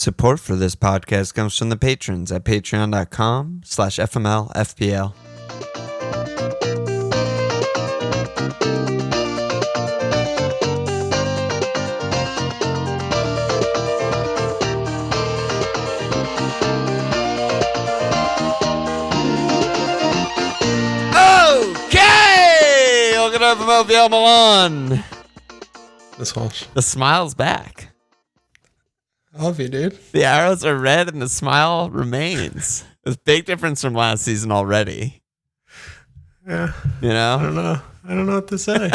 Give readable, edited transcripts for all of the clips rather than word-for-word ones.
Support for this podcast comes from the patrons at patreon.com/FMLFPL. Okay! Welcome to FMLFPL Milan. The smile's back. I love you, dude. The arrows are red and the smile remains. There's a big difference from last season already. Yeah. You know? I don't know what to say.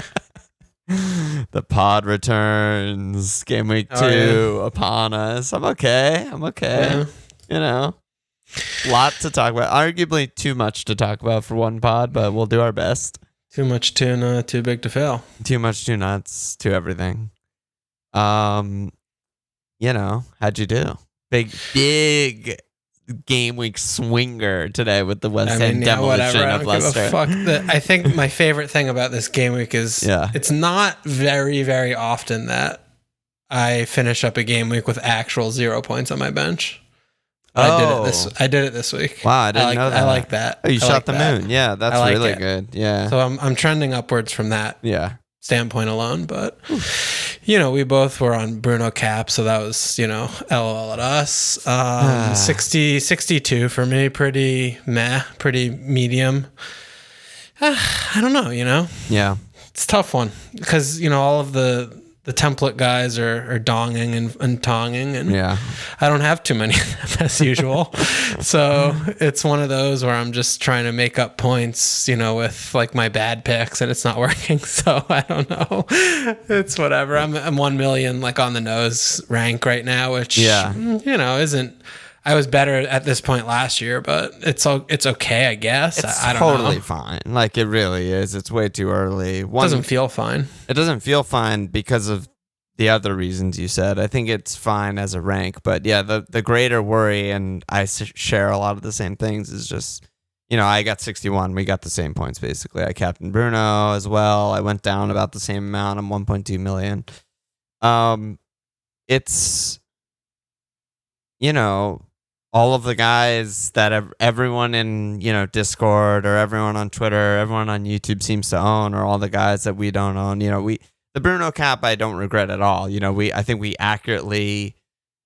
The pod returns. Game week 2 upon us. I'm okay. Yeah. You know? Lot to talk about. Arguably too much to talk about for one pod, but we'll do our best. Too much tuna, too big to fail. Too much, too nuts, too everything. You know, how'd you do? Big game week swinger today with the West Ham demolition of Leicester. I think my favorite thing about this game week is it's not very, very often that I finish up a game week with actual 0 points on my bench. I did it this week. Wow, I didn't know that. I like that. Oh, you shot the moon. Yeah, that's really good. Yeah. So I'm trending upwards from that. Yeah. Standpoint alone, but you know, we both were on Bruno cap, so that was, you know, LOL at us. 62 for me, pretty medium. I don't know, you know. Yeah, it's a tough one because, you know, all of the template guys are donging and tonging, and I don't have too many of them as usual. So it's one of those where I'm just trying to make up points, you know, with like my bad picks, and it's not working. So I don't know. It's whatever. I'm 1 million like on the nose rank right now, which you know isn't. I was better at this point last year, but it's okay, I guess. It's I don't totally know. fine. Like, it really is. It's way too early. It doesn't feel fine. It doesn't feel fine because of the other reasons you said. I think it's fine as a rank, but yeah, the greater worry, and I share a lot of the same things, is just, you know, I got 61. We got the same points, basically. I captained Bruno as well. I went down about the same amount. I'm 1.2 million. It's, you know, all of the guys that everyone in, you know, Discord or everyone on Twitter, everyone on YouTube seems to own, or all the guys that we don't own. You know, the Bruno cap, I don't regret at all. You know, I think we accurately,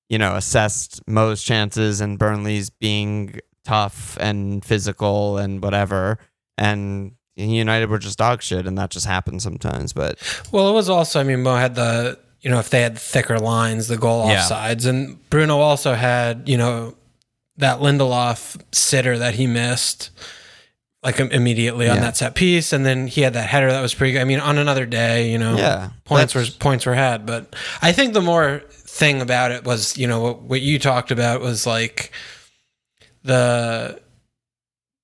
you know, assessed Mo's chances and Burnley's being tough and physical and whatever. And United were just dog shit, and that just happens sometimes. But well, it was also, I mean, Mo had the, you know, if they had thicker lines, the goal offsides, and Bruno also had, you know, that Lindelof sitter that he missed like immediately on that set piece, and then he had that header that was pretty good. I mean, on another day, you know, points were had, but I think the more thing about it was, you know, what you talked about was like the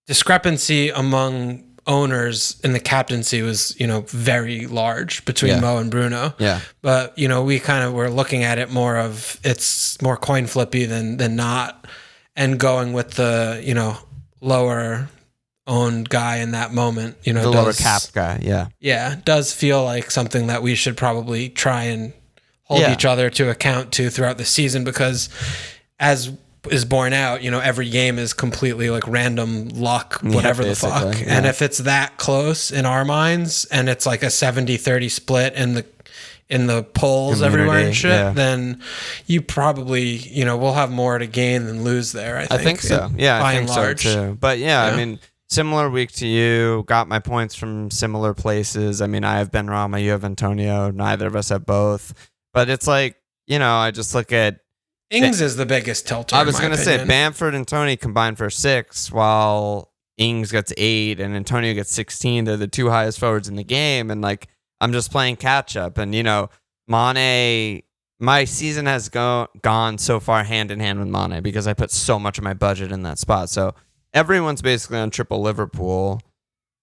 discrepancy among owners in the captaincy was, you know, very large between Mo and Bruno. Yeah. But, you know, we kind of were looking at it more of, it's more coin flippy than not. And going with the, you know, lower owned guy in that moment, you know, the lower cap guy, does feel like something that we should probably try and hold each other to account to throughout the season, because as is borne out, you know, every game is completely like random luck, whatever the fuck. Yeah. And if it's that close in our minds, and it's like a 70-30 split in the polls everywhere and shit, then you probably, you know, will have more to gain than lose there. I think so. Yeah, I think so too. But I mean, similar week to you, got my points from similar places. I mean, I have Benrahma, you have Antonio. Neither of us have both. But it's like, you know, I just look at Ings is the biggest tilter. I was going to say Bamford and Toney combined for 6, while Ings gets 8 and Antonio gets 16. They're the two highest forwards in the game, and like, I'm just playing catch up. And, you know, Mane, my season has gone so far hand in hand with Mane because I put so much of my budget in that spot. So everyone's basically on triple Liverpool.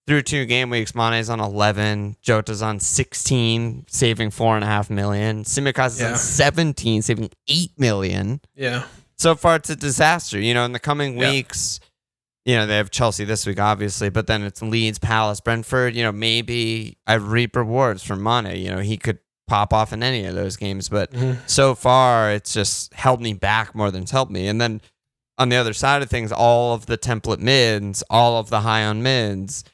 Through 2 game weeks, Mane's on 11, Jota's on 16, saving 4.5 million. Tsimikas is on 17, saving 8 million. Yeah. So far, it's a disaster. You know, in the coming weeks, you know, they have Chelsea this week, obviously, but then it's Leeds, Palace, Brentford. You know, maybe I reap rewards from Mane. You know, he could pop off in any of those games. But so far, it's just held me back more than it's helped me. And then on the other side of things, all of the template mids, all of the high on mids,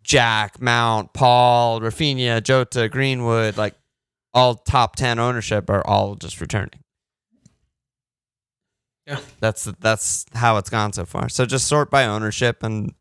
Jack, Mount, Paul, Rafinha, Jota, Greenwood, like all top 10 ownership are all just returning. Yeah, that's how it's gone so far. So just sort by ownership, and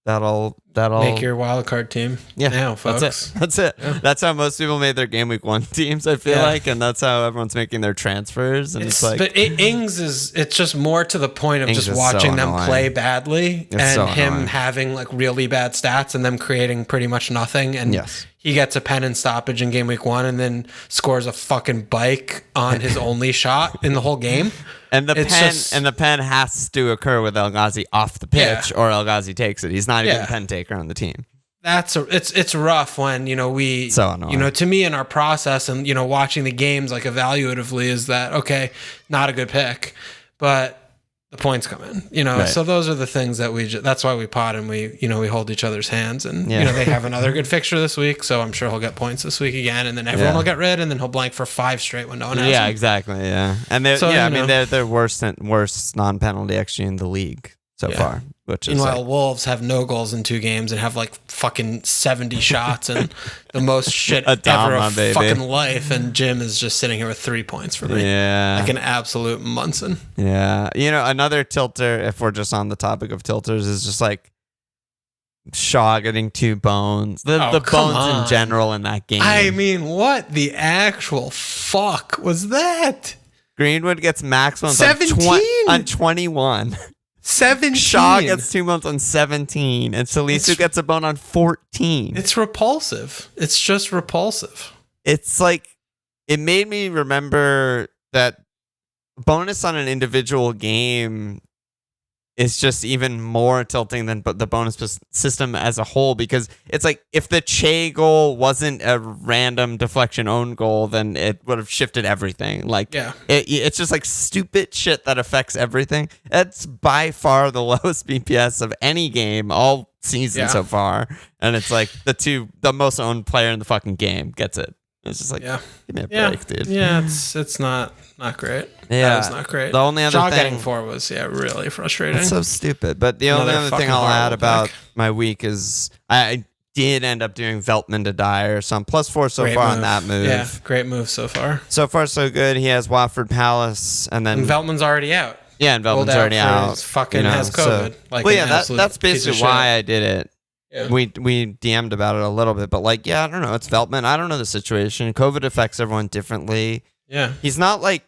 that'll make your wild card team. Yeah, now, folks. That's it. Yeah. That's how most people made their game week 1 teams. I feel like, and that's how everyone's making their transfers. And it's like, but Ings it's just more to the point of Ings just watching them annoying. play badly It's and so him annoying. having like really bad stats and them creating pretty much nothing. And Yes. he gets a pen and stoppage in game week 1 and then scores a fucking bike on his only shot in the whole game. And the It's pen has to occur with El Ghazi off the pitch, Yeah. or El Ghazi takes it. He's not even Yeah. a pen taker on the team. It's rough when, we, So annoying. to me in our process and, watching the games like evaluatively is that, okay, not a good pick, but the points come in, Right. so those are the things that that's why we pod and we hold each other's hands and, Yeah. they have another good fixture this week. So I'm sure he'll get points this week again. And then everyone will get rid and then he'll blank for 5 straight when no one has Yeah, him. exactly. Yeah. And they're, So, they're worst non-penalty XG in the league so far, which is Meanwhile, like, Wolves have no goals in 2 games and have like fucking 70 shots and the most shit Adama, ever of baby. fucking life. And Jim is just sitting here with 3 points for me. yeah. Like an absolute Munson. Yeah. Another tilter, if we're just on the topic of tilters, is just like Shaw getting 2 bones. The come bones on. in general in that game. I mean, what the actual fuck was that? Greenwood gets max bones 17? on 21. 17. Shaw gets 2 months on 17, and Salisu gets a bone on 14. It's repulsive. It's just repulsive. It's like, it made me remember that bonus on an individual game is just even more tilting than the bonus system as a whole, because it's like, if the Che goal wasn't a random deflection own goal, then it would have shifted everything. Like, Yeah. it's just like stupid shit that affects everything. That's by far the lowest BPS of any game all season so far, and it's like the most owned player in the fucking game gets it. It's just like, give me a break, dude. Yeah, it's not great. Yeah. That was not great. The only other Shaw thing getting 4 was really frustrating. It's so stupid. But the only Another other thing fucking I'll add horrible about pick. my week is I did end up doing Veltman to Dyer, so I'm +4 so Great far move. on that move. Yeah, great move so far. So far, so good. He has Watford Palace, and then And Veltman's already out. yeah, and Pulled Veltman's out already for out. his fucking has COVID. Like well, an yeah, absolute that's piece of basically why shit. I did it. Yeah. We DM'd about it a little bit, but like, I don't know. It's Veltman. I don't know the situation. COVID affects everyone differently. Yeah. He's not like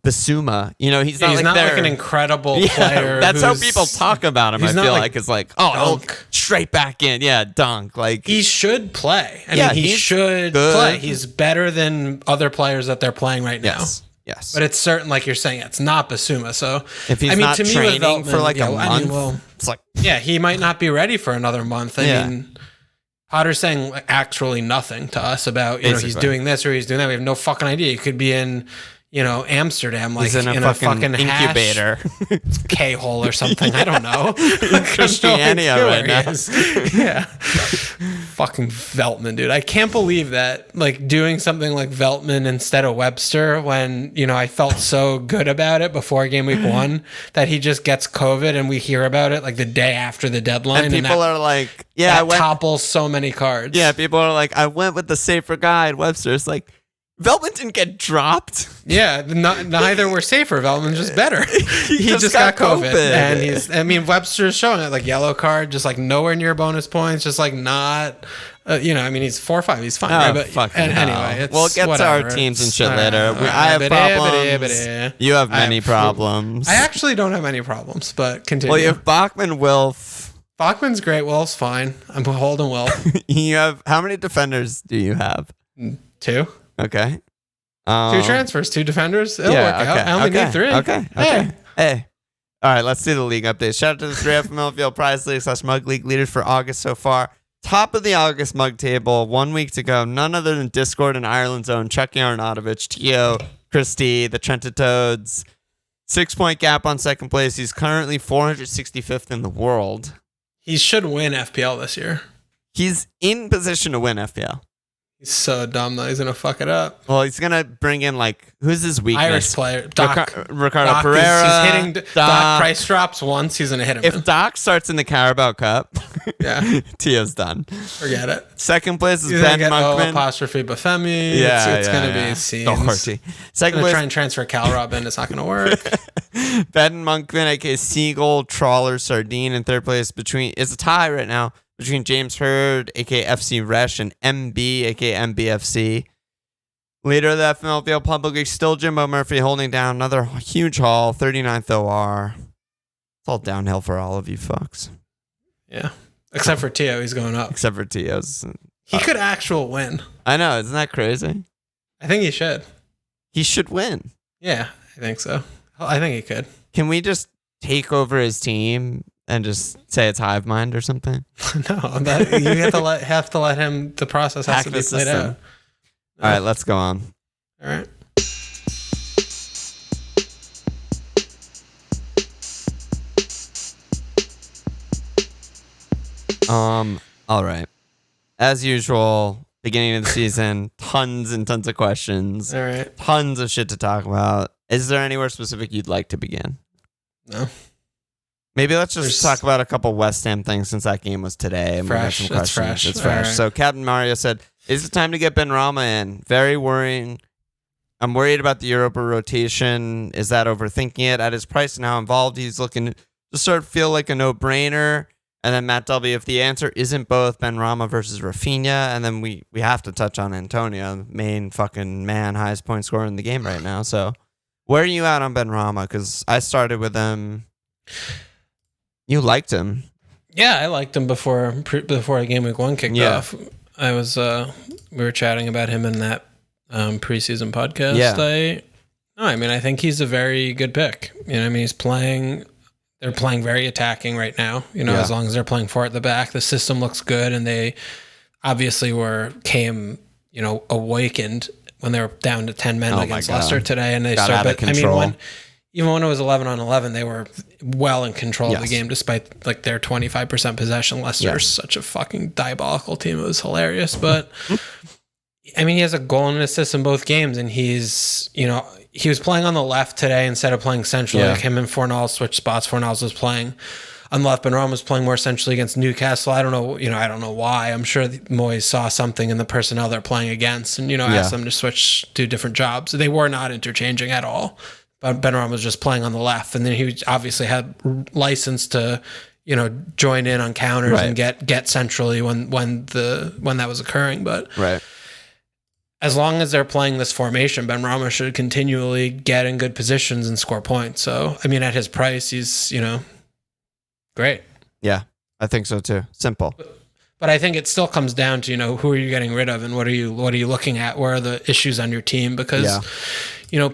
Basuma, he's not He's like not they're- like an incredible player. That's how who's- people talk about him. I he's not feel like like it's like, he'll Dunk. straight back in, dunk. Like He should play. I Yeah, mean, he he's should good. play. He's better than other players that they're playing right now. yes. But it's certain, like you're saying, it's not Basuma. So if he's I mean, not to me, with training for Veltman, like a month, well, it's like yeah, he might not be ready for another month. I mean, Potter's saying actually nothing to us about he's Basically. doing this or he's doing that. We have no fucking idea. He could be in Amsterdam, like he's in a fucking incubator. K hole or something. I don't know. Christiania right now. Yeah. Fucking Veltman, dude. I can't believe that, like, doing something like Veltman instead of Webster when, I felt so good about it before game week 1 that he just gets COVID and we hear about it like the day after the deadline. And people that, are like, that topples so many cards. Yeah, people are like, I went with the safer guy. And Webster's like, Veltman didn't get dropped. Yeah, neither were safer. Veltman's just better. He just got COVID. And Webster's showing it, like, yellow card, just like nowhere near bonus points, just like not, he's 4-5. He's fine. Right? But fucking anyway, it's we'll get whatever. to our teams and It's- shit later. I have problems. You have many problems. I actually don't have any problems, but continue. Well, you have Bachman, Wilf. Bachman's great. Wolf's fine. I'm holding Wolf. You have, how many defenders do you have? 2. Okay. 2 transfers, 2 defenders. It'll work out. I only need 3. Okay. Hey. All right, let's see the league updates. Shout out to the 3F Millfield Prize League / Mug League leaders for August so far. Top of the August mug table, 1 week to go. None other than Discord and Ireland's own Chucky Arnautovic, Tio, Christie, the Trenta Toads. 6-point gap on second place. He's currently 465th in the world. He should win FPL this year. He's in position to win FPL. He's so dumb though. He's gonna fuck it up. Well, he's gonna bring in like who's his weakness? Irish player Doc. Ricardo Doc Pereira. He's hitting Doc. Price drops once. He's gonna hit him. If Doc starts in the Carabao Cup, yeah, Tio's done. Forget it. Second place is He's Ben Monkman. Monkman. Bafemi. Yeah, it's gonna be scenes. Doherty. Second place. Try and transfer Cal Robin. It's not gonna work. Ben Monkman, aka Seagull, Trawler, Sardine in third place. It's a tie right now between James Hurd, aka FC Resh, and MB, aka MBFC. Leader of the FMLPL Public League, still Jimbo Murphy, holding down another huge haul, 39th OR. It's all downhill for all of you fucks. Yeah. Except for Tio, he's going up. Except for Tio's. He could actual win. I know, isn't that crazy? I think he should. He should win. Yeah, I think so. I think he could. Can we just take over his team and just say it's hive mind or something? No, you have to let him. The process has to be played out. All right, let's go on. All right. All right. As usual, beginning of the season, tons and tons of questions. All right. Tons of shit to talk about. Is there anywhere specific you'd like to begin? No. Maybe let's just talk about a couple West Ham things since that game was today. And fresh. We got some questions. It's fresh. Right. So Captain Mario said, is it time to get Benrahma in? Very worrying. I'm worried about the Europa rotation. Is that overthinking it? At his price and how involved he's looking to sort of feel like a no-brainer. And then Matt W., if the answer isn't both Benrahma versus Rafinha, and then we have to touch on Antonio, main fucking man, highest point scorer in the game right now. So where are you at on Benrahma? Because I started with him. You liked him. Yeah, I liked him before game week 1 kicked off. I was we were chatting about him in that preseason podcast. Yeah. I think he's a very good pick. They're playing very attacking right now. As long as they're playing 4 at the back, the system looks good, and they obviously came awakened when they were down to 10 men against Leicester today, and they got out of control. Even when it was 11 on 11, they were well in control of the game, despite like their 25% possession. Leicester is such a fucking diabolical team. It was hilarious. But he has a goal and an assist in both games, and he was playing on the left today instead of playing centrally. Like him and Fornals switched spots. Fornals was playing on the left. Benrahma was playing more centrally against Newcastle. I don't know why. I'm sure Moyes saw something in the personnel they're playing against and, asked them to switch to different jobs. They were not interchanging at all. But Benrahma was just playing on the left, and then he obviously had license to, join in on counters and get centrally when that was occurring. But as long as they're playing this formation, Benrahma should continually get in good positions and score points. So at his price, he's great. Yeah, I think so too. Simple. But I think it still comes down to who are you getting rid of and what are you looking at? Where are the issues on your team? Because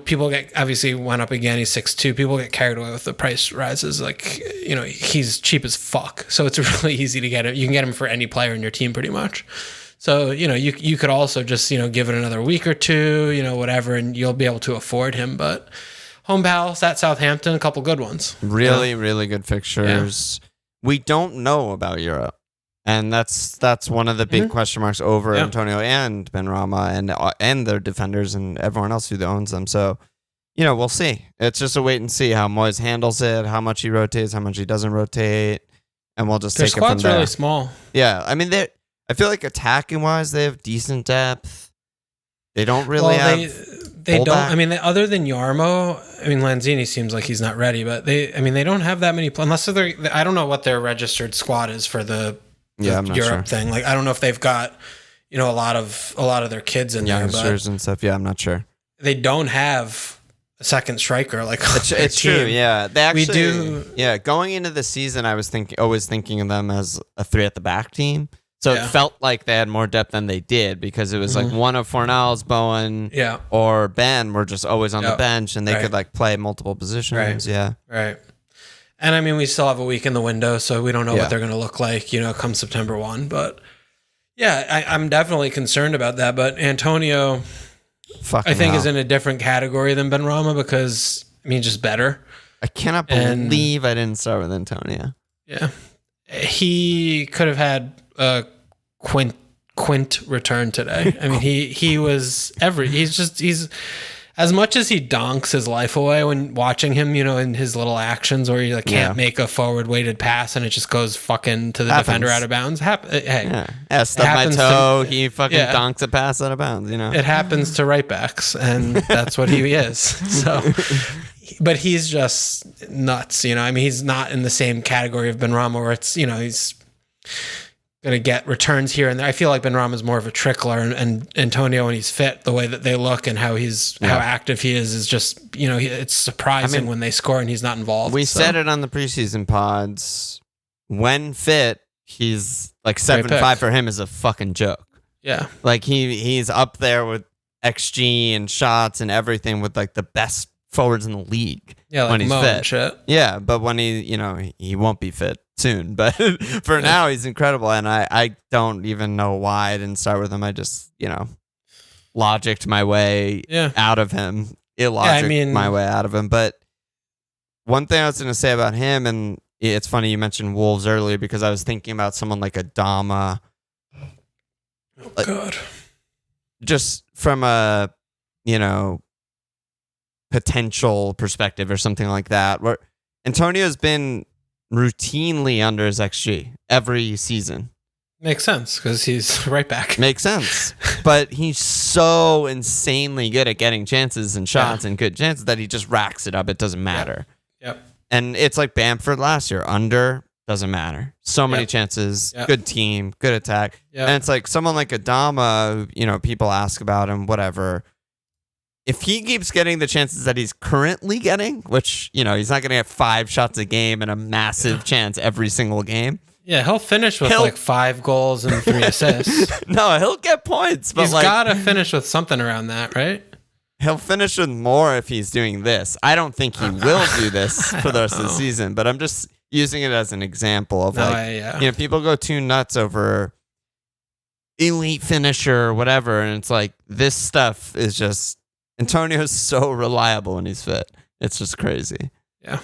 people obviously went up again. He's 6'2". People get carried away with the price rises. He's cheap as fuck. So it's really easy to get him. You can get him for any player in your team pretty much. So, you could also just, give it another week or two, whatever, and you'll be able to afford him. But home pals at Southampton, a couple good ones. Really, really good fixtures. Yeah. We don't know about Europe. And that's one of the big question marks over Antonio and Benrahma and their defenders and everyone else who owns them. So, we'll see. It's just a wait and see how Moyes handles it, how much he rotates, how much he doesn't rotate, and we'll just take it from there. Their squad's really small. Yeah, I feel like attacking wise, they have decent depth. They don't really have. They don't. Other than Yarmo, Lanzini seems like he's not ready, but they don't have that many. Unless I don't know what their registered squad is for the I'm not Europe sure. thing. Like I don't know if they've got a lot of their kids in youngsters there, and stuff. Yeah, I'm not sure. They don't have a second striker. It's true. Yeah, they actually. We do. Yeah, going into the season, I was always thinking of them as a 3 at the back team. So it felt like they had more depth than they did because it was like one of Fornals, Bowen, or Ben were just always on the bench and they could play multiple positions. Right. And we still have a week in the window, so we don't know what they're going to look like, come September 1. But I'm definitely concerned about that. But Antonio, is in a different category than Benrahma because just better. I cannot believe I didn't start with Antonio. Yeah, he could have had quint return today. I mean, he's as much as he donks his life away when watching him, in his little actions where he can't make a forward weighted pass and it just goes fucking to the defender out of bounds. Hey, stub my toe. He fucking donks a pass out of bounds. It happens to right backs, and that's what he is. So, but he's just nuts. I mean, he's not in the same category of Benrahma where it's he's going to get returns here and there. I feel like Benrahma is more of a trickler, and Antonio, when he's fit, the way that they look and how active he is just, it's surprising when they score and he's not involved. We said it on the preseason pods. When fit, he's like 7.5 for him is a fucking joke. Yeah. Like he's up there with XG and shots and everything with like the best forwards in the league. Yeah, like when he's Mo fit. And shit. Yeah, but when he won't be fit soon. But for now, he's incredible, and I don't even know why I didn't start with him. I just logicked my way out of him. My way out of him. But one thing I was going to say about him, and it's funny you mentioned Wolves earlier because I was thinking about someone like Adama. Oh God! Just from a potential perspective or something like that, where Antonio's been routinely under his XG every season. Makes sense because he's right back. Makes sense. But he's so insanely good at getting chances and shots and good chances that he just racks it up. It doesn't matter. Yep. And it's like Bamford last year. Under, doesn't matter. So many chances, good team, good attack. Yep. And it's like someone like Adama, people ask about him, whatever. If he keeps getting the chances that he's currently getting, which, he's not going to get 5 shots a game and a massive chance every single game. Yeah, he'll finish with like 5 goals and 3 assists. No, he'll get points. But he's got to finish with something around that, right? He'll finish with more if he's doing this. I don't think he will do this for the rest of the season, but I'm just using it as an example of people go too nuts over elite finisher or whatever, and it's like this stuff is just... Antonio's so reliable when he's fit. It's just crazy. Yeah.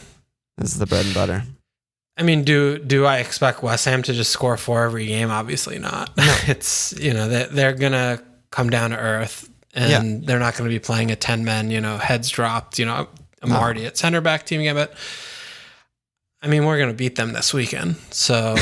This is the bread and butter. I mean, do I expect West Ham to just score 4 every game? Obviously not. No. It's, they're going to come down to earth and they're not going to be playing a 10-man, heads dropped, I'm already at center back team again, but I mean, we're going to beat them this weekend. So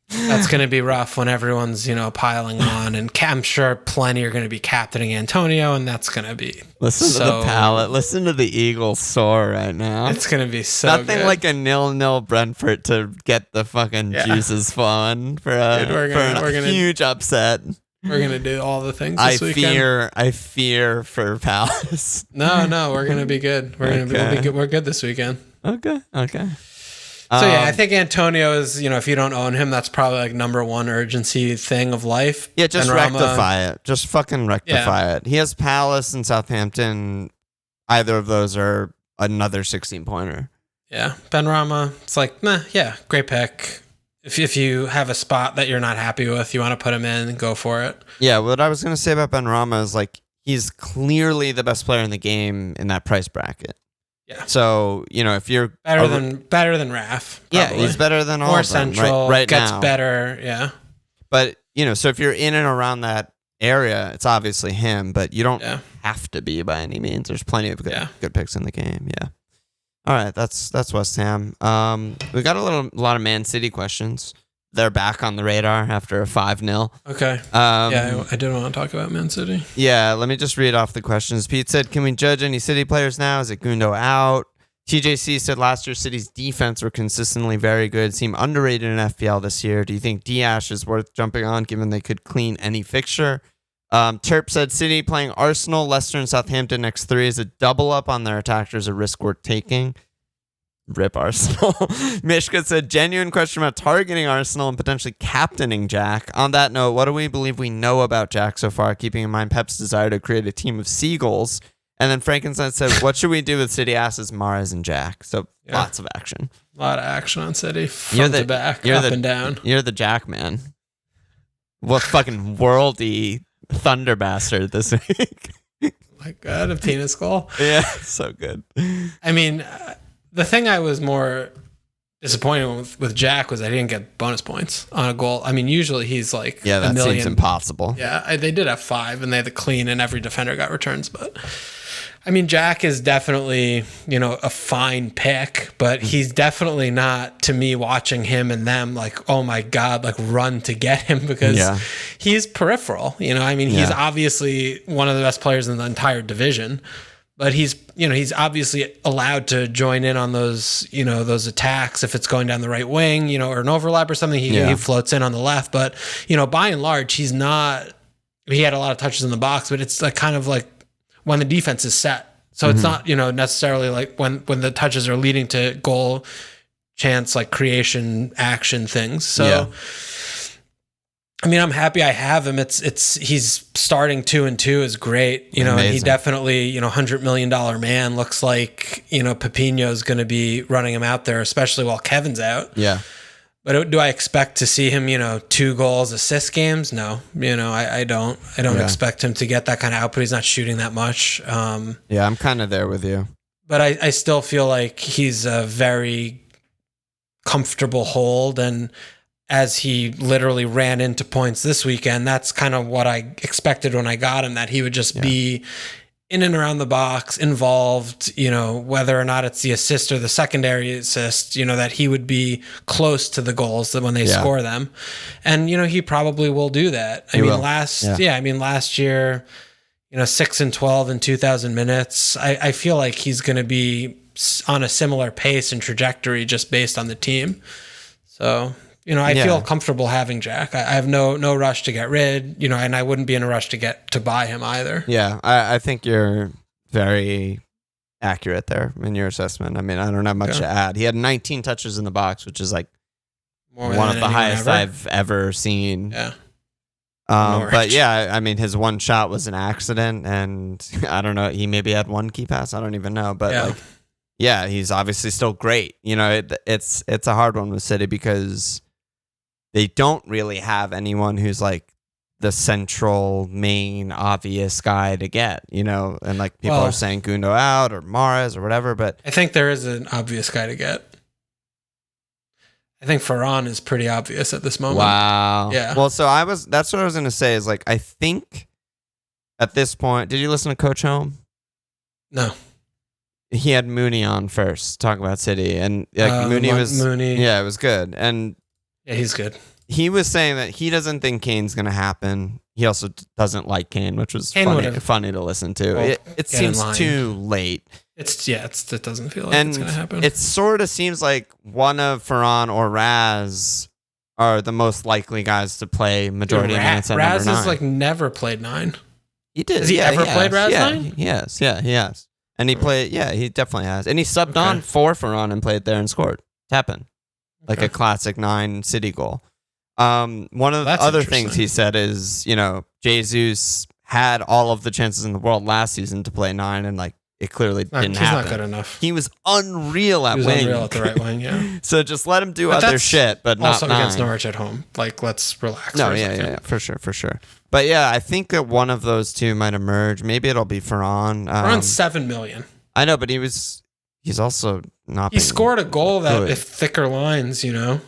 that's going to be rough when everyone's, piling on, and I'm sure plenty are going to be captaining Antonio, and that's going to be Listen to the palate. Listen to the Eagles soar right now. It's going to be so Nothing good. like a 0-0 Brentford to get the fucking juices flowing for a huge upset. We're going to do all the things this weekend. I fear for Palace. No, we're going to be good. We're good this weekend. Okay. So I think Antonio is, if you don't own him, that's probably like number 1 urgency thing of life. Yeah, just rectify it. Just fucking rectify it. He has Palace and Southampton. Either of those are another 16-pointer. Yeah, Benrahma. It's like, great pick. If you have a spot that you're not happy with, you want to put him in, go for it. Yeah, what I was going to say about Benrahma is like he's clearly the best player in the game in that price bracket. Yeah. So, if you're better than Raf. Yeah, he's better than all more of them central, right gets now. better. Yeah. But, so if you're in and around that area, it's obviously him, but you don't have to be by any means. There's plenty of good picks in the game. Yeah. All right. That's West Ham. We got a lot of Man City questions. They're back on the radar after a 5-0. Okay. I did want to talk about Man City. Yeah, let me just read off the questions. Pete said, can we judge any City players now? Is it Gundo out? TJC said last year City's defense were consistently very good, seem underrated in FPL this year. Do you think Diash is worth jumping on given they could clean any fixture? Terp said City playing Arsenal, Leicester, and Southampton next 3 is a double up on their attackers, a risk worth taking. Rip Arsenal. Mishka said, genuine question about targeting Arsenal and potentially captaining Jack. On that note, what do we believe we know about Jack so far, keeping in mind Pep's desire to create a team of seagulls? And then Frankenstein said, what should we do with City asses, Mahrez and Jack? So lots of action. A lot of action on City. Front to back, up and down. You're the Jack man. What fucking worldy thunder bastard this week. My God, a penis goal. Yeah, so good. I mean... the thing I was more disappointing with Jack was that he didn't get bonus points on a goal. I mean, usually he's like that a million. Seems impossible. Yeah, they did have 5, and they had the clean, and every defender got returns. But I mean, Jack is definitely a fine pick, but he's definitely not, to me, watching him and them like, oh my god, like run to get him, because he's peripheral. I mean, he's obviously one of the best players in the entire division. But he's obviously allowed to join in on those attacks if it's going down the right wing, or an overlap or something. He floats in on the left. But, by and large, he had a lot of touches in the box, but it's like kind of like when the defense is set. So it's not, necessarily like when the touches are leading to goal chance, like creation, action things. So, I mean, I'm happy I have him. He's starting 2-2 is great, and he definitely, $100 million man. Looks like, Pepino's going to be running him out there, especially while Kevin's out. Yeah. But do I expect to see him, 2 goals, assist games? No, I don't expect him to get that kind of output. He's not shooting that much. I'm kind of there with you. But I still feel like he's a very comfortable hold, and as he literally ran into points this weekend, that's kind of what I expected when I got him, that he would just be in and around the box, involved, whether or not it's the assist or the secondary assist, that he would be close to the goals that when they score them. And, he probably will do that. I mean, last year, 6-12 in 2,000 minutes, I feel like he's going to be on a similar pace and trajectory just based on the team. So, I feel comfortable having Jack. I have no rush to get rid, and I wouldn't be in a rush to buy him either. Yeah, I think you're very accurate there in your assessment. I mean, I don't have much to add. He had 19 touches in the box, which is like one of the highest I've ever seen. Yeah. But I mean, his one shot was an accident, and I don't know. He maybe had one key pass. I don't even know, but he's obviously still great. It's a hard one with City because they don't really have anyone who's like the central, main, obvious guy to get, and like people are saying Gundo out or Mahrez or whatever, but I think there is an obvious guy to get. I think Ferran is pretty obvious at this moment. Wow. Yeah. Well, so that's what I was going to say is like, I think at this point, did you listen to Coach Home? No. He had Mooney on first, talking about City, and like Mooney. Yeah, it was good. And yeah, he's good. He was saying that he doesn't think Kane's going to happen. He also doesn't like Kane, which was funny to listen to. Well, it seems too late. It doesn't feel like it's going to happen. It sort of seems like one of Ferran or Raz are the most likely guys to play majority of minutes at Raz number 9. has like never played 9. He did. Has he ever played Raz 9? Yes. Yeah, he has. And he played, he definitely has. And he subbed on for Ferran and played there and scored. Tapping. Like a classic 9 City goal. One of the other things he said is, Jesus had all of the chances in the world last season to play 9, and like it clearly didn't happen. He's not good enough. He was unreal at wing. Unreal at the right wing, yeah. So just let him do other shit, but not 9. Also against Norwich at home. Like, let's relax. No, yeah, for sure. But yeah, I think that one of those two might emerge. Maybe it'll be Ferran. Ferran's $7 million. I know, but he's also not. He scored a goal that if thicker lines, No,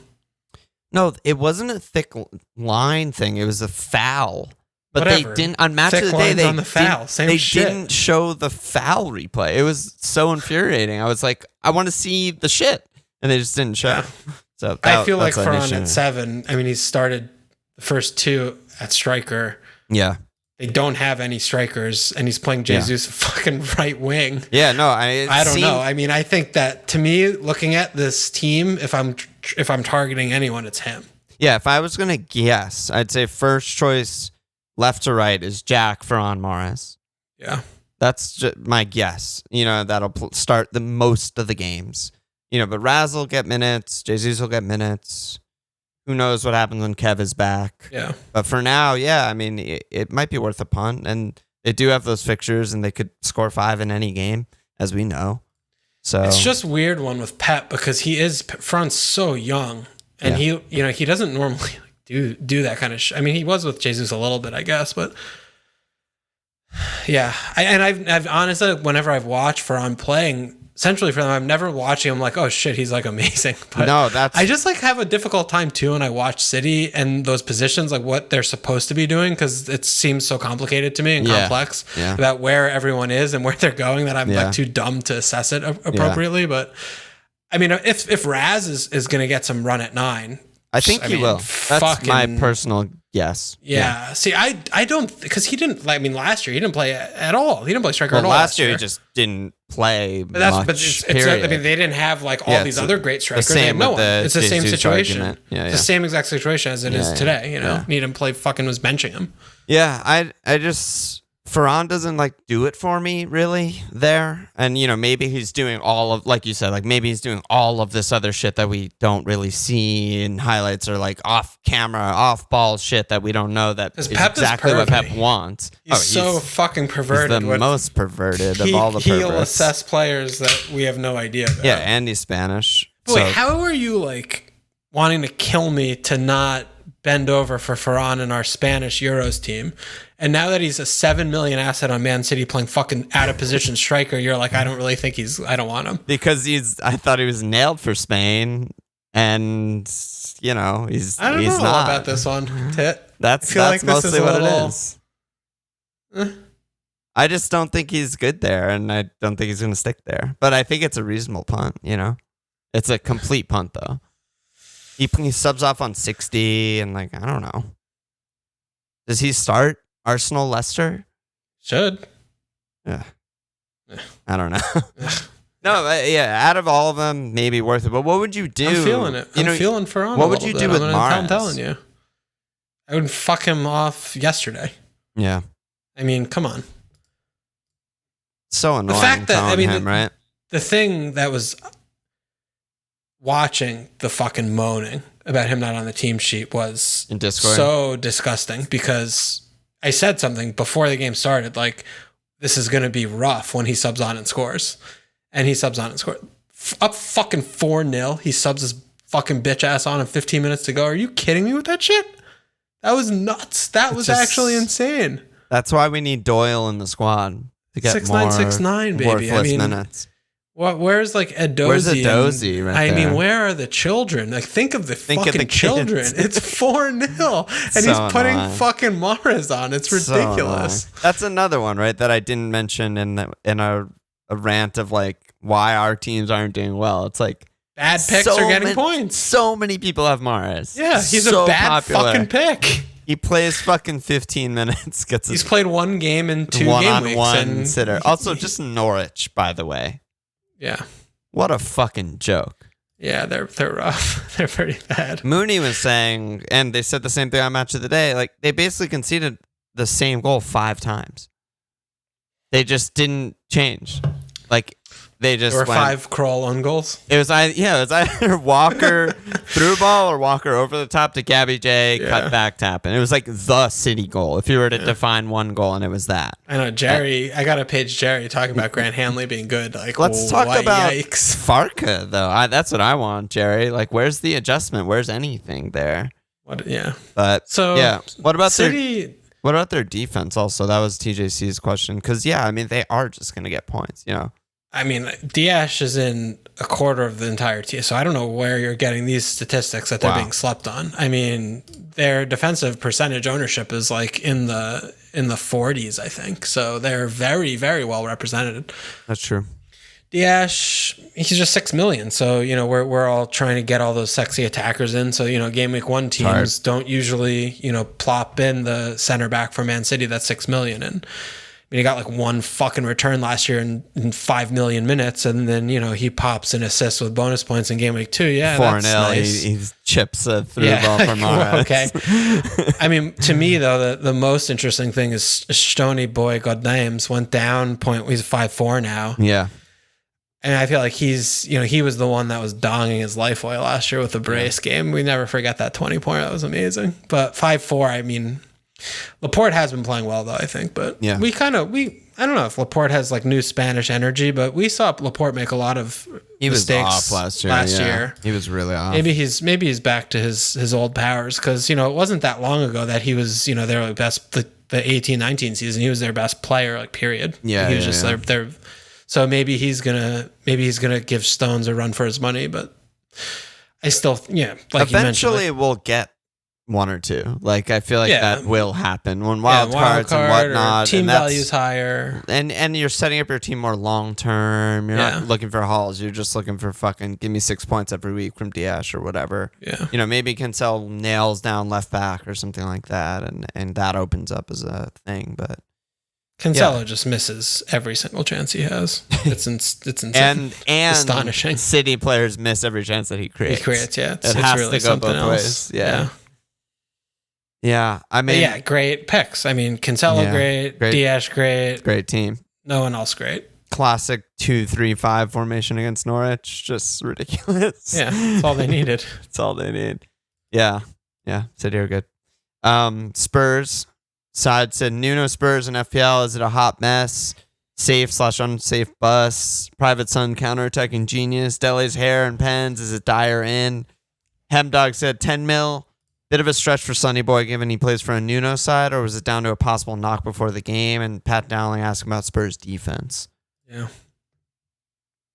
it wasn't a thick line thing. It was a foul. But Whatever. They didn't on match thick of the day. They shit. didn't show the foul replay. It was so infuriating. I was like, I want to see the shit, and they just didn't show. Yeah. So I feel like Ferran at 7. I mean, he started the first 2 at striker. Yeah. They don't have any strikers, and he's playing Jesus fucking right wing. Yeah, no, I don't know. I mean, I think that to me, looking at this team, if I'm targeting anyone, it's him. Yeah, if I was gonna guess, I'd say first choice left to right is Jack Ferran Mahrez. Yeah, that's just my guess. That'll start the most of the games. But Raz will get minutes. Jesus will get minutes. Who knows what happens when Kev is back? Yeah. But for now, I mean, it might be worth a punt. And they do have those fixtures, and they could score 5 in any game, as we know. So it's just weird one with Pep because Ferran's so young, and he doesn't normally do that kind of I mean, he was with Jesus a little bit, I guess, but yeah. I've honestly, whenever I've watched Ferran playing, essentially for them, I'm never watching him like, oh shit, he's like amazing. But no, that's I just like have a difficult time too when I watch City and those positions, like what they're supposed to be doing, because it seems so complicated to me and complex about where everyone is and where they're going that I'm like too dumb to assess it appropriately. But I mean, if Raz is going to get some run at 9, I think he will. That's my personal guess. Yeah. See, I don't, because he didn't, like, I mean, last year he didn't play at all. He didn't play striker at all. Last year he just didn't play much. I mean, they didn't have like all these other great strikers. They had no one. It's the same situation. It's the same exact situation as it is today. You know, need him play fucking was benching him. Yeah, I just Ferran doesn't like do it for me really there, and you know maybe he's doing all of, like you said, like maybe he's doing all of this other shit that we don't really see in highlights, or like off camera, off ball shit that we don't know that is exactly what Pep wants. He's so fucking perverted. He's the most perverted of all the perverts. He'll assess players that we have no idea about. Yeah, and he's Spanish. Wait, how are you like wanting to kill me to not bend over for Ferran in our Spanish Euros team? And now that he's a 7 million asset on Man City playing fucking out of position striker, you're like, I don't really think I don't want him. Because I thought he was nailed for Spain, and you know, I don't know not. About this one, Tit. That's like mostly what it is. I just don't think he's good there, and I don't think he's going to stick there. But I think it's a reasonable punt, you know? It's a complete punt, though. He subs off on 60, and like, I don't know. Does he start Arsenal Leicester? Should. Yeah. I don't know. No, out of all of them, maybe worth it. But what would you do? I'm feeling it. I'm feeling Ferran. What would you do with Mahrez? I'm telling you. I would fuck him off yesterday. Yeah. I mean, come on. So annoying. The fact that, him, right? The thing that was watching the fucking moaning about him not on the team sheet was in Discord. So disgusting, because I said something before the game started, like, this is going to be rough when he subs on and scores. And he subs on and scores. Up fucking 4-0. He subs his fucking bitch ass on 15 minutes to go. Are you kidding me with that shit? That was nuts. That was actually insane. That's why we need Doyle in the squad to get 6-9-6-9, baby. I mean, minutes. Where's like Edozie? Where's Edozie right there? I mean, where are the children? Like, think of the fucking children. It's 4-0, and he's putting fucking Mahrez on. It's ridiculous. That's another one, right? That I didn't mention in a rant of like why our teams aren't doing well. It's like bad picks are getting points. So many people have Mahrez. Yeah, he's a bad popular fucking pick. He plays fucking 15 minutes. He's played one game in 2 game weeks. One sitter. Also, just Norwich, by the way. Yeah. What a fucking joke. Yeah, they're rough. They're pretty bad. Mooney was saying, and they said the same thing on Match of the Day, like they basically conceded the same goal 5 times. They just didn't change. Like they just there were 5 crawl on goals. It was either Walker through ball or Walker over the top to Gabby J, cut back tap. And it was like the City goal. If you were to define one goal, and it was that. I know Jerry. I got to page Jerry talking about Grant Hanley being good. Like, let's talk about Farka though. That's what I want, Jerry. like, where's the adjustment? Where's anything there? What? Yeah. But what about City? What about their defense? Also, that was TJC's question. Because I mean, they are just going to get points. You know. I mean, Diash is in a quarter of the entire team, so I don't know where you're getting these statistics that they're being slept on. I mean, their defensive percentage ownership is like in the 40s, I think. So they're very, very well represented. That's true. Diash, he's just 6 million. So, you know, we're all trying to get all those sexy attackers in. So, you know, game week 1 teams don't usually, you know, plop in the center back for Man City that's 6 million. And I mean, he got like 1 fucking return last year in 5 million minutes, and then, you know, he pops an assist with bonus points in game week 2. Yeah, 4-0. That's nice. He chips a through ball from Mahrez. Okay. I mean, to me though, the most interesting thing is Toney boy Godnames went down point. He's 5-4 now. Yeah. And I feel like he's, you know, he was the one that was donging his life away last year with the brace game. We never forget that 20 point. That was amazing. But 5-4, I mean, Laporte has been playing well though, I think. But I don't know if Laporte has like new Spanish energy, but we saw Laporte make a lot of mistakes last year. He was really off. Maybe he's back to his old powers, because, you know, it wasn't that long ago that he was, you know, their best, the 18-19 season. He was their best player, like, period. Yeah. He was just their So maybe he's gonna give Stones a run for his money, but I still, like eventually we'll get one or two. Like I feel like that will happen when wild cards and whatnot. Team value's higher, and you're setting up your team more long term. You're not looking for hauls. You're just looking for fucking give me 6 points every week from Diaz or whatever. Yeah, maybe Cancel nails down left back or something like that, and that opens up as a thing. But Cancelo just misses every single chance he has. It's insane and astonishing. City players miss every chance that he creates. It has really to go both ways. Yeah, I mean, great picks. I mean, Cancelo great, Diaz great team. No one else great. Classic 2-3-5 formation against Norwich, just ridiculous. Yeah, that's all they needed. That's all they need. Yeah, City are good. Spurs side said Nuno Spurs and FPL. Is it a hot mess? Safe/unsafe bus. Private Sun counterattacking genius. Dele's hair and pens. Is it Dyer in? Hemdog said 10 mil. Bit of a stretch for Sonny Boy given he plays for a Nuno side, or was it down to a possible knock before the game? And Pat Dowling asked about Spurs defense. Yeah.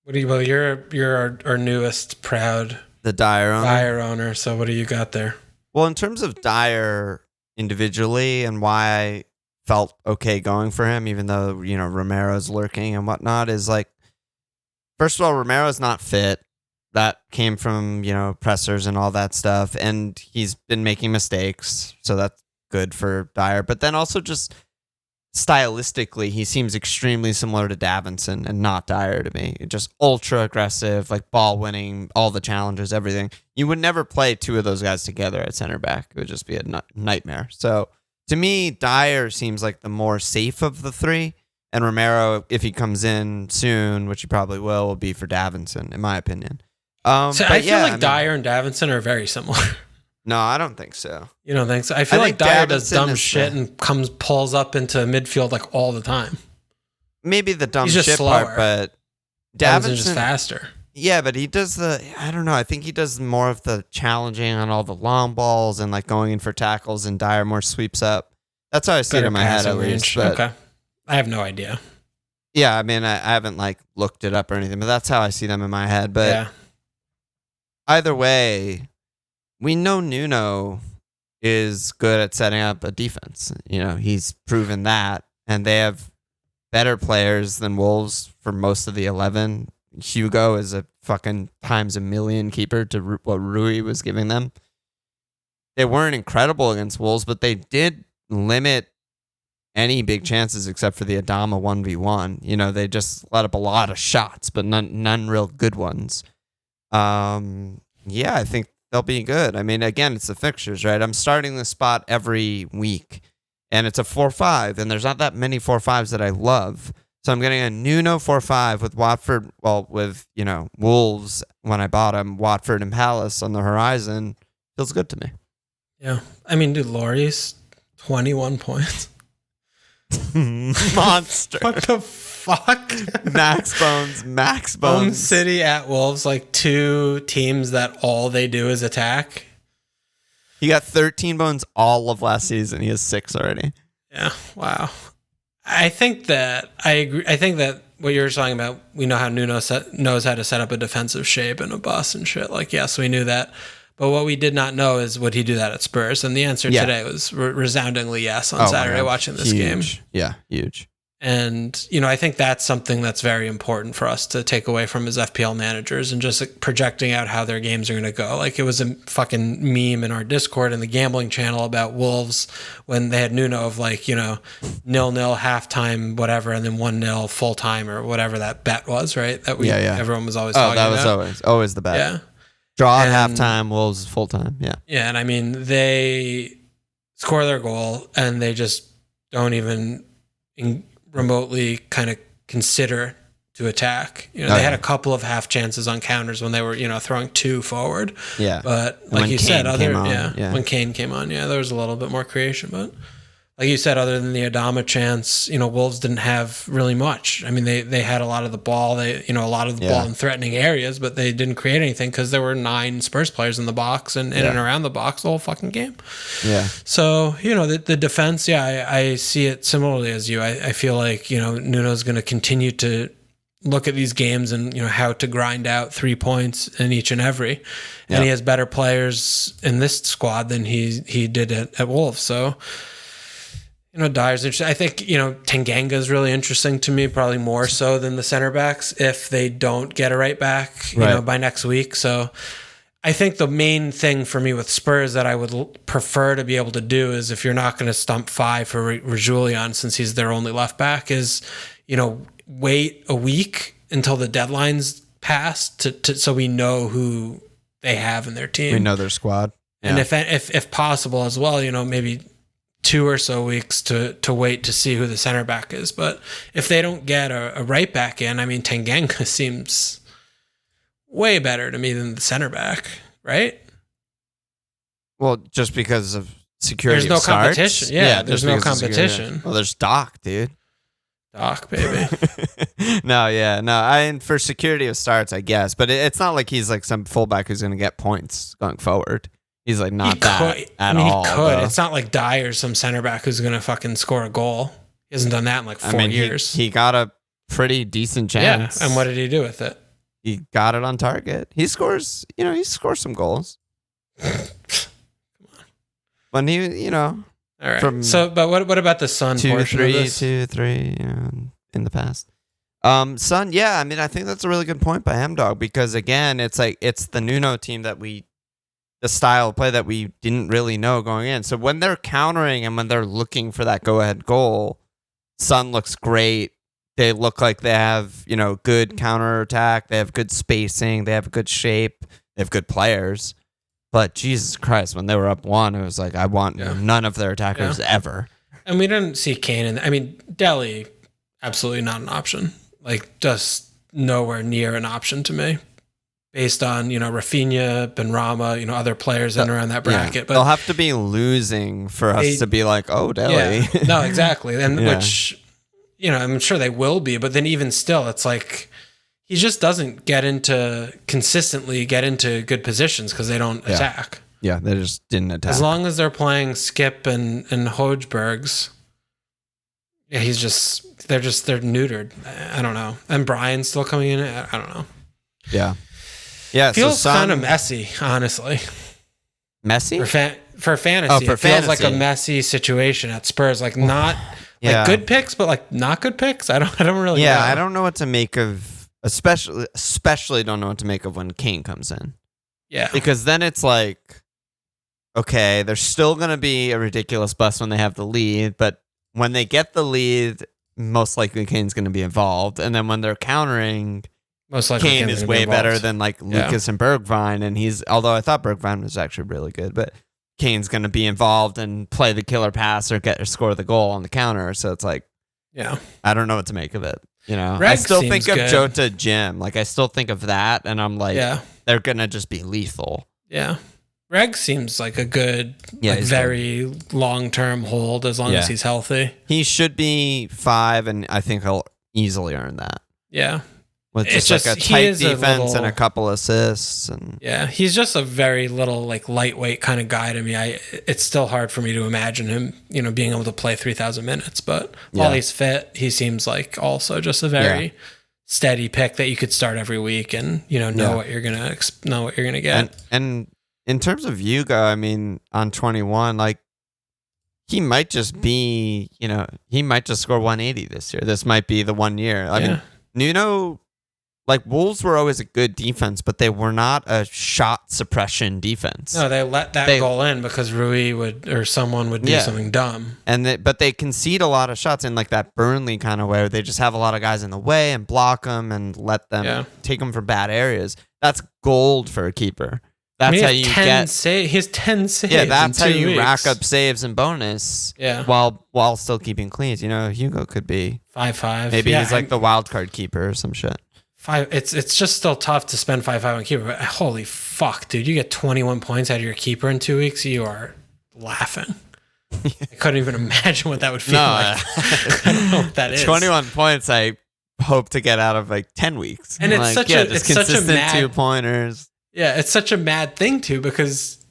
You're our newest proud Dyer owner. So what do you got there? Well, in terms of Dyer individually and why I felt okay going for him, even though Romero's lurking and whatnot, is like, first of all, Romero's not fit. That came from, pressers and all that stuff. And he's been making mistakes. So that's good for Dyer. But then also just stylistically, he seems extremely similar to Davinson and not Dyer to me. Just ultra aggressive, like ball winning, all the challenges, everything. You would never play two of those guys together at center back. It would just be a nightmare. So to me, Dyer seems like the more safe of the three. And Romero, if he comes in soon, which he probably will be for Davinson, in my opinion. I feel like Dyer and Davinson are very similar. No, I don't think so. You don't think so? I feel like Dyer does dumb shit and pulls up into midfield like all the time. Maybe the dumb shit part, but Davinson's just faster. Yeah, but he does I don't know. I think he does more of the challenging on all the long balls and like going in for tackles, and Dyer more sweeps up. That's how I see it in my head at least. Okay. I have no idea. Yeah, I mean, I haven't like looked it up or anything, but that's how I see them in my head. But either way, we know Nuno is good at setting up a defense. He's proven that, and they have better players than Wolves for most of the 11. Hugo is a fucking times a million keeper to what Rui was giving them. They weren't incredible against Wolves, but they did limit any big chances except for the Adama 1v1. They just let up a lot of shots, but none real good ones. I think they'll be good. I mean, again, it's the fixtures, right? I'm starting this spot every week, and it's a 4-5, and there's not that many 4-5s that I love. So I'm getting a Nuno 4-5 with Watford, with Wolves when I bought him, Watford and Palace on the horizon. Feels good to me. Yeah. I mean, dude, Laurie's 21 points. Monster. What the fuck? Max Bones. Home City at Wolves, like two teams that all they do is attack. He got 13 bones all of last season. He has 6 already. Yeah. Wow. I think that I agree. I think that what you're talking about, we know how Nuno knows how to set up a defensive shape and a bus and shit. Like, yes, we knew that. But what we did not know is would he do that at Spurs? And the answer today was resoundingly yes on Saturday watching this game. Yeah, huge. And, I think that's something that's very important for us to take away from his FPL managers and just like, projecting out how their games are going to go. Like it was a fucking meme in our Discord and the gambling channel about Wolves when they had Nuno of like, 0-0 halftime, whatever, and then 1-0 full time or whatever that bet was, right? That everyone was always talking about. Oh, that was always the bet. Yeah. Draw at halftime, Wolves full time. Yeah. Yeah, and I mean, they score their goal and they just don't even remotely kind of consider to attack. They had a couple of half chances on counters when they were, throwing 2 forward. Yeah. But like when you said, when Kane came on, there was a little bit more creation. But like you said, other than the Adama chance, Wolves didn't have really much. I mean, they had a lot of the ball, ball in threatening areas, but they didn't create anything because there were 9 Spurs players in the box and in and around the box the whole fucking game. Yeah. So, the defense, I see it similarly as you. I feel like, Nuno's going to continue to, look at these games and, you know, how to grind out 3 points in each and every. And he has better players in this squad than he did at Wolves. So, you know, Dyer's interesting. I think, you know, Tanganga is really interesting to me, probably more so than the center backs if they don't get a right back, you know, by next week. So I think the main thing for me with Spurs that I would prefer to be able to do is, if you're not going to stump 5 for Reguilon since he's their only left back, is, you know, wait a week until the deadline's passed so we know who they have in their team. We know their squad. Yeah. And if possible as well, you know, maybe 2 or so weeks to wait to see who the center back is. But if they don't get a right back in, I mean, Tanganga seems way better to me than the center back, right? Well, just because of security. There's no starts. competition. Yeah, there's no competition. Well, there's Doc, dude. Doc, baby. No, for security of starts, I guess, but it's not like he's like some fullback who's going to get points going forward. He's like not at all. He could. It's not like Dyer's some center back who's going to fucking score a goal. He hasn't done that in like 4 years. He got a pretty decent chance. Yeah, and what did he do with it? He got it on target. He scores some goals. Come on. When he, you know. All right. But what about the Sun portion of this? 2-3, you know, in the past. Sun, yeah, I mean, I think that's a really good point by Dog, because again, it's like it's the Nuno team the style of play that we didn't really know going in. So when they're countering and when they're looking for that go-ahead goal, Sun looks great. They look like they have, you know, good counterattack. They have good spacing. They have good shape. They have good players. But Jesus Christ, when they were up 1, it was like, I want none of their attackers ever. And we didn't see Kane. I mean, Dele, absolutely not an option. Like, just nowhere near an option to me. Based on, you know, Rafinha, Benrahma, you know, other players in and around that bracket. Yeah. But they'll have to be losing for us to be like, oh, Dele. Yeah. No, exactly. And which, you know, I'm sure they will be. But then even still, it's like, he just doesn't consistently get into good positions because they don't attack. Yeah, they just didn't attack. As long as they're playing Skip and Højbjergs, they're neutered. I don't know. And Brian's still coming in. I don't know. Yeah. Yeah. Feels kind of messy, honestly. Messy? For fantasy. It feels like a messy situation at Spurs. Like not like good picks, but like not good picks. I don't really know. I don't know what to make of. Especially don't know what to make of when Kane comes in. Yeah. Because then it's like, okay, there's still going to be a ridiculous bust when they have the lead, but when they get the lead, most likely Kane's going to be involved. And then when they're countering, most likely Kane is way better than like Lucas and Bergwijn. And although I thought Bergwijn was actually really good, but Kane's going to be involved and play the killer pass or score the goal on the counter. So it's like, I don't know what to make of it. You know, I still think of Jota Jim. Like, I still think of that, and I'm like, they're going to just be lethal. Yeah. Reg seems like a good, very long-term hold as long as he's healthy. He should be 5, and I think he'll easily earn that. Yeah. With just like a tight defense and a couple assists. And he's just a very little, like, lightweight kind of guy to me. It's still hard for me to imagine him, you know, being able to play 3,000 minutes. But while he's fit, he seems like also just a very steady pick that you could start every week and, you know what you're gonna get. And in terms of Hugo, I mean, on 21, like, he might just be, you know, he might just score 180 this year. This might be the 1 year. I mean, Nuno. Like, Wolves were always a good defense, but they were not a shot suppression defense. No, they let that goal in because Rui someone would do something dumb. But they concede a lot of shots in like that Burnley kind of way, where they just have a lot of guys in the way and block them and let them take them for bad areas. That's gold for a keeper. That's how you get. He has 10 saves. Yeah, that's how you rack up saves and bonus. Yeah, while still keeping cleans. You know, Hugo could be 5-5. Maybe he's like the wild card keeper or some shit. 5. It's just still tough to spend 5-5 on keeper. But holy fuck, dude! You get 21 points out of your keeper in 2 weeks. You are laughing. I couldn't even imagine what that would feel like. I don't know what that is. 21 points. I hope to get out of like 10 weeks. And it's such a consistent 2-pointers. Yeah, it's such a mad thing too because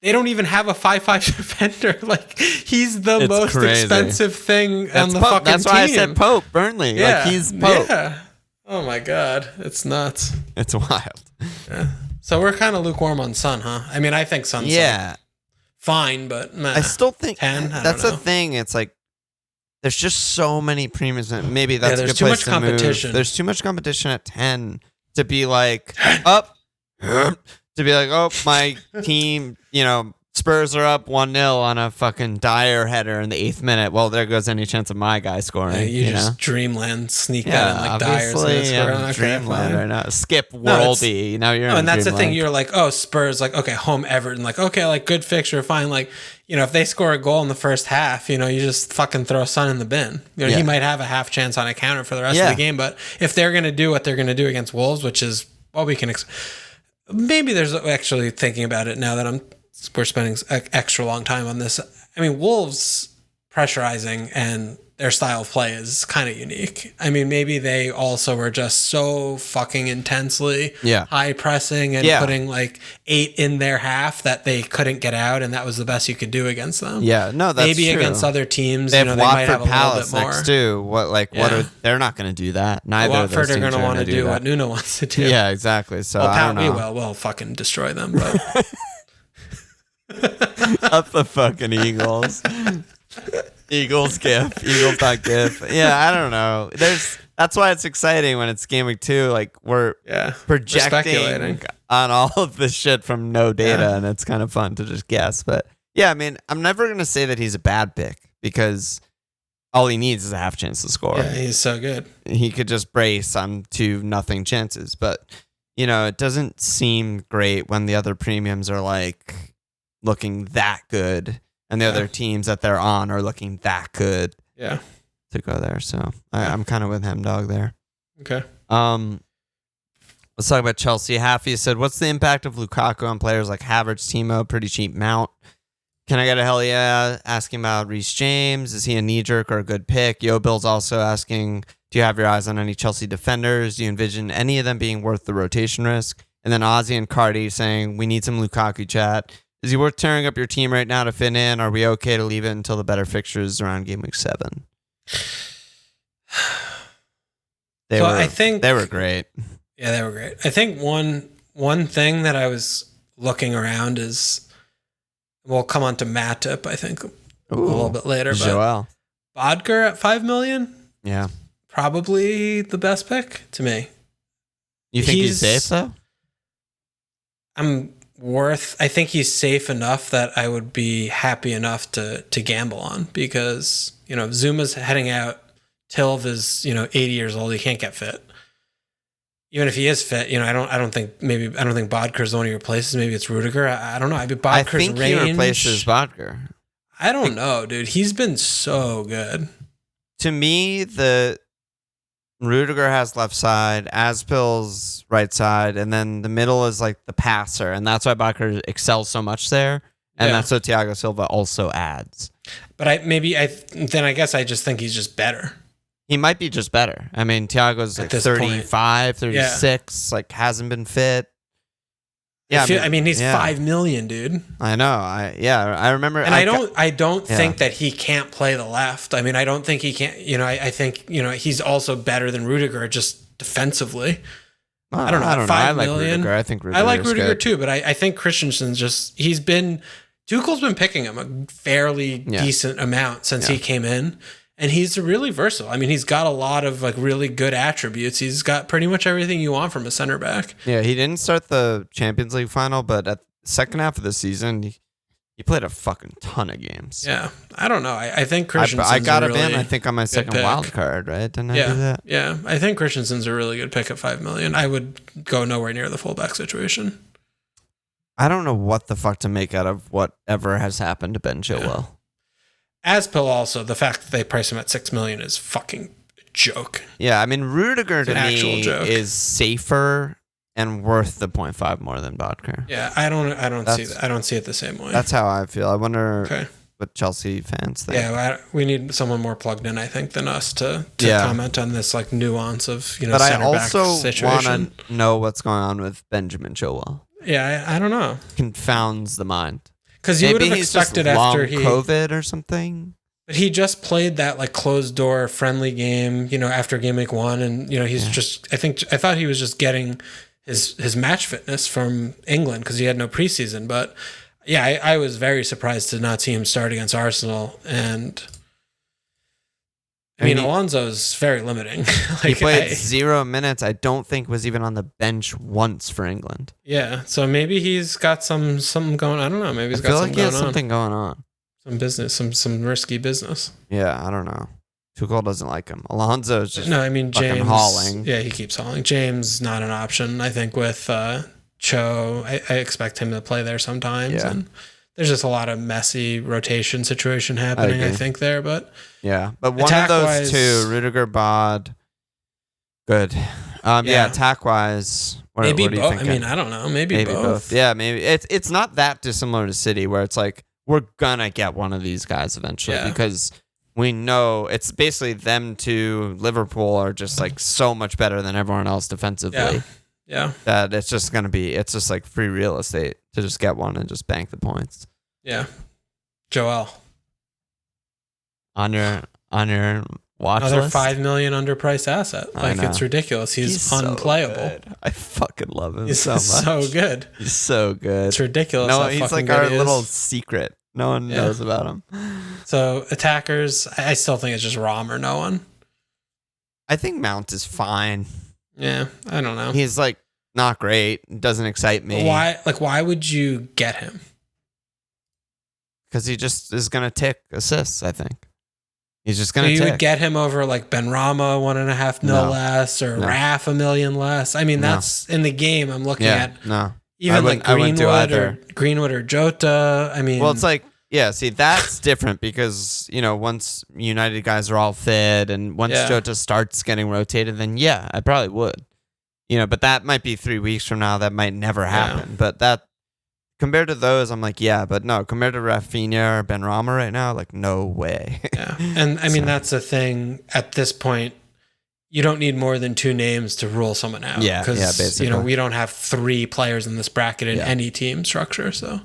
they don't even have a 5-5 defender. Like, he's the most expensive thing on the fucking team. That's why I said Pope, Burnley. Yeah, like, he's Pope. Yeah. Oh my God, it's nuts. It's wild. Yeah. So we're kind of lukewarm on Son, huh? I mean, I think Son's fine, but I still think 10. That's the thing. It's like there's just so many premiums. Maybe that's a good too place much to competition. move. There's too much competition at 10 to be like up. To be like, oh, my team, Spurs are up 1-0 on a fucking Dyer header in the 8th minute. Well, there goes any chance of my guy scoring. Yeah, you just dreamland sneak that in like Dyer's dreamland right now. Skip worldy. Now you're in and that's dreamland. the thing. You're like, oh, Spurs, like, okay, home Everton, like, okay, like good fixture, fine. Like, if they score a goal in the first half, you just fucking throw Son in the bin. He might have a half chance on a counter for the rest of the game. But if they're going to do what they're going to do against Wolves, which is what we can maybe there's actually thinking about it now that we're spending extra long time on this. I mean, Wolves pressurizing and their style of play is kind of unique. I mean, maybe they also were just so fucking intensely high pressing and putting like 8 in their half that they couldn't get out, and that was the best you could do against them. Yeah, no, that's maybe true. Against other teams, they have might have a Palace little bit more. Next too. What are they're not going to do that? Neither Watford of those are going to want to do that. what Nuno wants to do. Yeah, exactly. So I don't know. We'll fucking destroy them. But up the fucking Eagles. Eagles gif. Eagles not gif. Yeah, I don't know. That's why it's exciting when it's game week 2. Like we're projecting on all of this shit from no data, and it's kind of fun to just guess. But yeah, I mean, I'm never gonna say that he's a bad pick because all he needs is a half chance to score. Yeah, he's so good. He could just brace on 2-0 chances, but it doesn't seem great when the other premiums are like looking that good, and the other teams that they're on are looking that good. Yeah, to go there. So I'm kind of with him, dog. There. Okay. Let's talk about Chelsea. Haffy said, "What's the impact of Lukaku on players like Havertz, Timo? Pretty cheap mount. Can I get a hell yeah?" Asking about Reece James. Is he a knee jerk or a good pick? Yo Bill's also asking, "Do you have your eyes on any Chelsea defenders? Do you envision any of them being worth the rotation risk?" And then Ozzy and Cardi saying, "We need some Lukaku chat. Is he worth tearing up your team right now to fit in? Are we okay to leave it until the better fixtures around game week 7? I think they were great. Yeah, they were great. I think one thing that I was looking around is, we'll come on to Matip, I think, a little bit later. Joel. But Bodker at $5 million? Yeah. Probably the best pick to me. You think he's safe, though? I think he's safe enough that I would be happy enough to gamble on, because, Zuma's heading out. Tilv is, 80 years old. He can't get fit. Even if he is fit, I don't think Bodker's one of your places. Maybe it's Rudiger. I don't know. I think he replaces Bodker. I don't know, dude. He's been so good. To me, the Rudiger has left side, Aspil's right side, and then the middle is like the passer, and that's why Bodker excels so much there, and that's what Thiago Silva also adds. But I guess I just think he's just better. He might be just better. I mean, Thiago's like 35, 36, like hasn't been fit. Yeah, he's $5 million, dude. I know. I remember. And I don't think that he can't play the left. I mean, I don't think he can't. I think he's also better than Rudiger just defensively. I don't know. I like Rudiger. I think I like Rudiger too, but I think Christensen's Tuchel's been picking him a fairly decent amount since he came in. And he's really versatile. I mean, he's got a lot of like really good attributes. He's got pretty much everything you want from a center back. Yeah, he didn't start the Champions League final, but at the second half of the season, he played a fucking ton of games. Yeah, I don't know. I think Christensen's I got him really in, I think, on my second wild card, right? Didn't I do that? Yeah, I think Christensen's a really good pick at $5 million. I would go nowhere near the fullback situation. I don't know what the fuck to make out of whatever has happened to Ben Chilwell. Yeah. Aspil also, the fact that they price him at $6 million is fucking a joke. Yeah, I mean, Rudiger to me is safer and worth the 0.5 more than Bodker. Yeah, I don't see that. I don't see it the same way. That's how I feel. I wonder what Chelsea fans think. Yeah, we need someone more plugged in, I think, than us to comment on this like nuance of center back situation. But I also want to know what's going on with Benjamin Chilwell. Yeah, I don't know. Confounds the mind. Because you would have expected after COVID or something. But he just played that like closed door friendly game, after game week 1. And, he's I thought he was just getting his match fitness from England because he had no preseason. But yeah, I was very surprised to not see him start against Arsenal. And I mean, Alonso's very limiting. He played 0 minutes. I don't think was even on the bench once for England. Yeah. So maybe he's got something going on. I don't know. Maybe he's got something going on. Something going on. Some business, some risky business. Yeah, I don't know. Tuchel doesn't like him. Alonso's just James hauling. Yeah, he keeps hauling. James not an option. I think with Cho, I expect him to play there sometimes. Yeah. And there's just a lot of messy rotation situation happening, I think, there. But yeah, but one of those two, Rudiger, Bod, good. Attack-wise, maybe what do you both. think? I mean, I don't know. Maybe both. Yeah, maybe. It's not that dissimilar to City, where it's like, we're gonna get one of these guys eventually because we know it's basically them to Liverpool are just like so much better than everyone else defensively. Yeah. That it's just like free real estate to just get one and just bank the points. Yeah. Joel. On your watch another list? $5 million underpriced asset. Like it's ridiculous. He's unplayable. So I fucking love him he's so much. So good. He's so good. It's ridiculous. No, he's like our little secret. No one knows about him. So attackers, I still think it's just Rom or no one. I think Mount is fine. Yeah, I don't know. He's like not great. Doesn't excite me. Why would you get him? Because he just is gonna tick assists, I think. He's just gonna. So you would get him over like Benrahma $1.5 million less or Raf $1 million less. I mean, that's in the game. I'm looking at even like Greenwood or Jota. I mean, well, it's like see, that's different because once United guys are all fit and once Jota starts getting rotated, then I probably would. But that might be 3 weeks from now. That might never happen. But that. Compared to those, I'm like, but no. Compared to Rafinha or Benrahma right now, like, no way. Yeah, and I mean that's the thing. At this point, you don't need more than 2 names to rule someone out. Yeah, because basically, we don't have 3 players in this bracket in any team structure. So,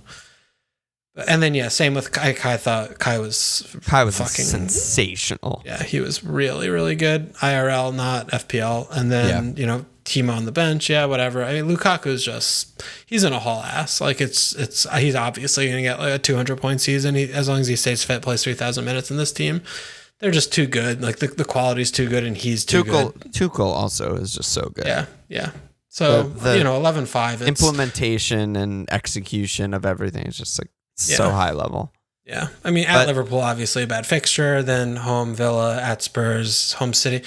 and then same with Kai. I thought Kai was fucking sensational. Yeah, he was really, really good. IRL, not FPL, and then Timo on the bench, whatever. I mean, Lukaku's he's in a haul ass. Like he's obviously going to get like a 200-point season. As long as he stays fit, plays 3,000 minutes in this team. They're just too good. Like the quality's too good and he's too good. Tuchel also is just so good. Yeah. So, 11-5. Implementation and execution of everything is just like so high level. Yeah. I mean, at Liverpool, obviously a bad fixture, then home Villa, at Spurs, home City.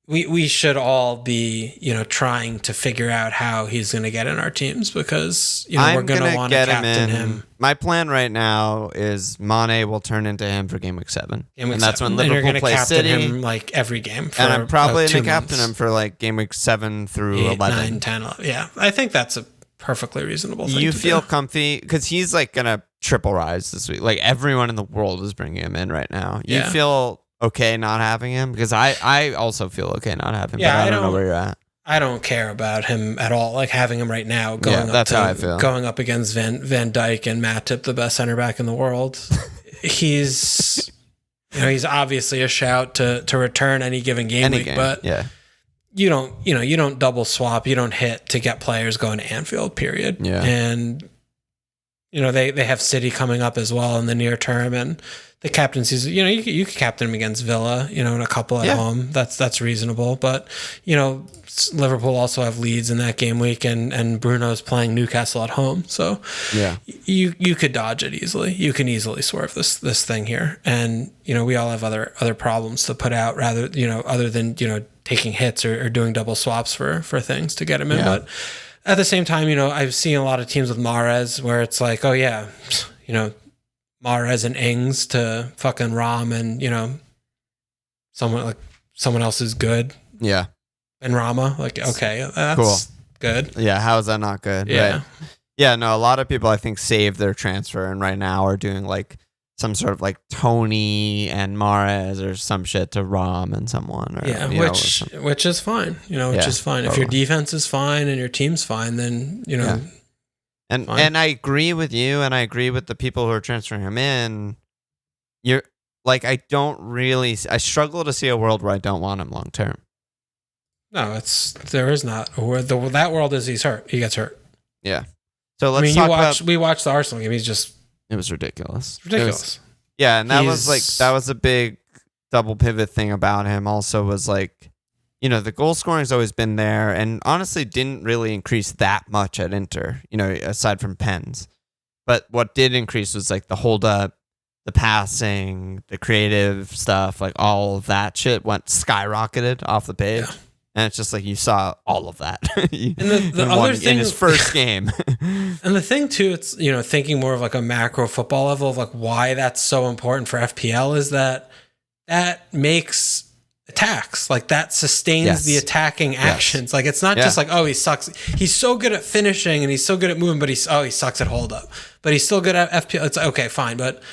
We should all be, trying to figure out how he's going to get in our teams because, we're going to want to captain him. My plan right now is Mane will turn into him for game week 7. And that's when Liverpool plays City. Him like every game. And I'm probably going to captain him for like game week 7 through 8, 11. 9, 10, 11. Yeah. I think that's a perfectly reasonable thing. You feel comfy because he's like going to triple rise this week. Like everyone in the world is bringing him in right now. You feel okay not having him? Because I also feel okay not having him, but I don't know where you're at. I don't care about him at all. Like having him right now, going up against Van Dijk and Matip, the best center back in the world. He's obviously a shout to return any given game week, but you don't double swap, you don't hit to get players going to Anfield, period. Yeah. And they have City coming up as well in the near term, and the captaincies, you could captain him against Villa, and a couple at home. That's reasonable. But, Liverpool also have Leeds in that game week, and Bruno's playing Newcastle at home. So you could dodge it easily. You can easily swerve this thing here. And, we all have other problems to put out rather, other than, taking hits or doing double swaps for things to get him in. But at the same time, I've seen a lot of teams with Mahrez where it's like, Mahrez and Ings to fucking Rom and, someone else is good. Yeah. Benrahma, okay, that's cool. Good. Yeah, how is that not good? Yeah. Right. Yeah, no, a lot of people I think saved their transfer and right now are doing like some sort of like Toney and Mahrez or some shit to Rom and someone. Or, which is fine. Which is fine. Totally. If your defense is fine and your team's fine, then, And I agree with you, and I agree with the people who are transferring him in. like I struggle to see a world where I don't want him long term. No, there is not. That world is he's hurt. He gets hurt. Yeah. So let's talk we watched the Arsenal game. It was ridiculous. Yeah, and that was a big double pivot thing about him. Also was like, the goal scoring's always been there, and honestly didn't really increase that much at Inter, aside from pens. But what did increase was like the hold up, the passing, the creative stuff, like all of that shit went skyrocketed off the page. Yeah. And it's just like you saw all of that in his first game. And the thing too, it's, thinking more of like a macro football level of like why that's so important for FPL is that makes attacks, like that sustains the attacking actions. Like it's not just like, oh, he sucks. He's so good at finishing and he's so good at moving, but he sucks at hold up. But he's still good at FPL. It's okay, fine. But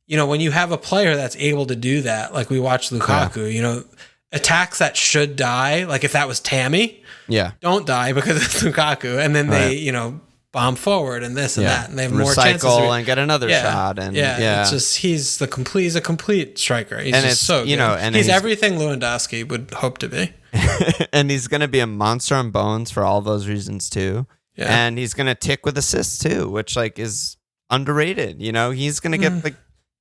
when you have a player that's able to do that, like we watched Lukaku, attacks that should die, like if that was Tammy, don't die because it's Lukaku, and then they bomb forward and this and that, and they have more chances and get another shot, and it's just he's a complete striker. He's just so good. And he's everything Lewandowski would hope to be. And he's going to be a monster on bones for all those reasons too. Yeah. And he's going to tick with assists too, which like is underrated. He's going to get like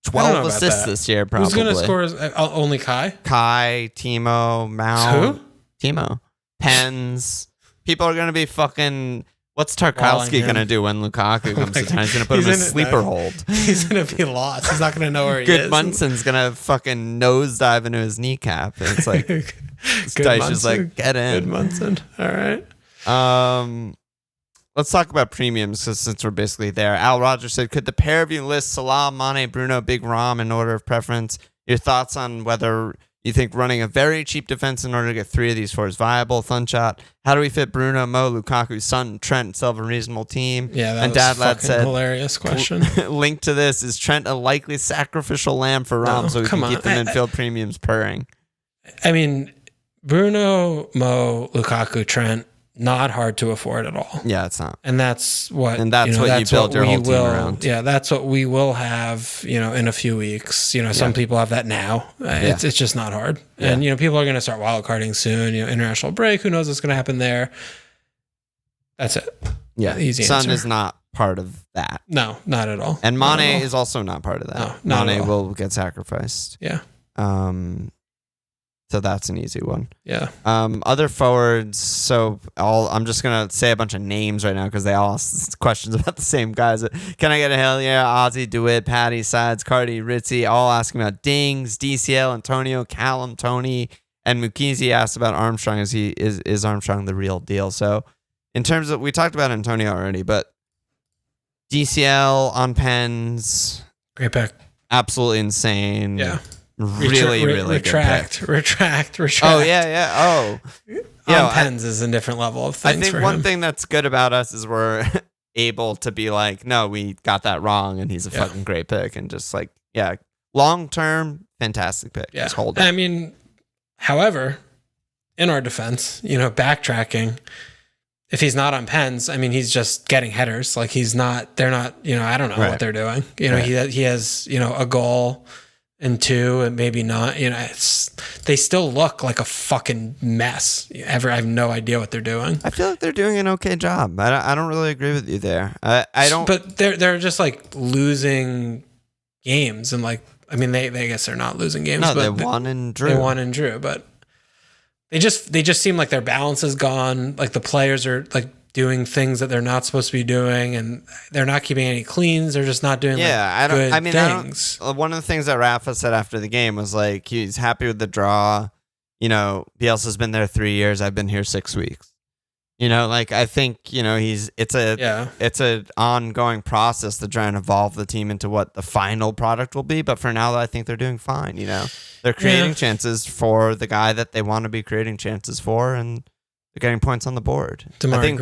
12 assists this year, probably. Who's going to score? Only Kai? Kai, Timo, Mount. Who? Timo. Pens. People are going to be fucking... What's Tarkowski going to do when Lukaku comes to town? He's going to put him in a sleeper hold. He's going to be lost. He's not going to know where he is. Munson's going to fucking nosedive into his kneecap. And it's like... Dyche is like, get in. Good Munson. All right. Let's talk about premiums since we're basically there. Al Rogers said, could the pair of you list Salah, Mane, Bruno, Big Rom in order of preference? Your thoughts on whether you think running a very cheap defense in order to get 3 of these 4 is viable? Thunshot. How do we fit Bruno, Mo, Lukaku, Son, Trent, still have a reasonable team? Yeah, that and was Dad Lad said, hilarious question. Linked to this, is Trent a likely sacrificial lamb for Rom so we can keep the midfield premiums purring? I mean, Bruno, Mo, Lukaku, Trent, not hard to afford at all. Yeah, it's not. And that's what you build your whole team around. Yeah, that's what we will have, in a few weeks. Some people have that now. It's just not hard. Yeah. And, people are going to start wildcarding soon. International break, who knows what's going to happen there. That's it. Yeah. Easy Son answer. is not part of that. No, not at all. And Mane is also not part of that. No, Mane will get sacrificed. Yeah. So that's an easy one. Yeah. Other forwards. So I'm just gonna say a bunch of names right now because they all ask questions about the same guys. Can I get a hell yeah? Ozzy, DeWitt, Patty, Sides, Cardi, Ritzy, all asking about Dings, DCL, Antonio, Callum, Toney, and Mukizi asked about Armstrong. Is Armstrong the real deal? So in terms of, we talked about Antonio already, but DCL on pens, great pick. Absolutely insane. Yeah. Really retract. Oh yeah. On pens is a different level of things. I think one thing that's good about us is we're able to be like, no, we got that wrong, and he's a fucking great pick, and just like, long term, fantastic pick. Yeah. Just hold it. I mean, however, in our defense, backtracking, if he's not on pens, I mean, he's just getting headers. Like they're not. I don't know what they're doing. He has a goal. And 2, and maybe not. They still look like a fucking mess. I have no idea what they're doing. I feel like they're doing an okay job. I don't really agree with you there. I don't. But they're just like losing games, and like, I mean, they guess they're not losing games. No, but they won and drew. They won and drew, but they just seem like their balance is gone. Like the players are like doing things that they're not supposed to be doing, and they're not keeping any cleans. They're just not doing good things. One of the things that Rafa said after the game was like, he's happy with the draw. Bielsa's been there 3 years. I've been here 6 weeks. I think, it's an ongoing process to try and evolve the team into what the final product will be. But for now, I think they're doing fine. They're creating chances for the guy that they want to be creating chances for, and they're getting points on the board. I think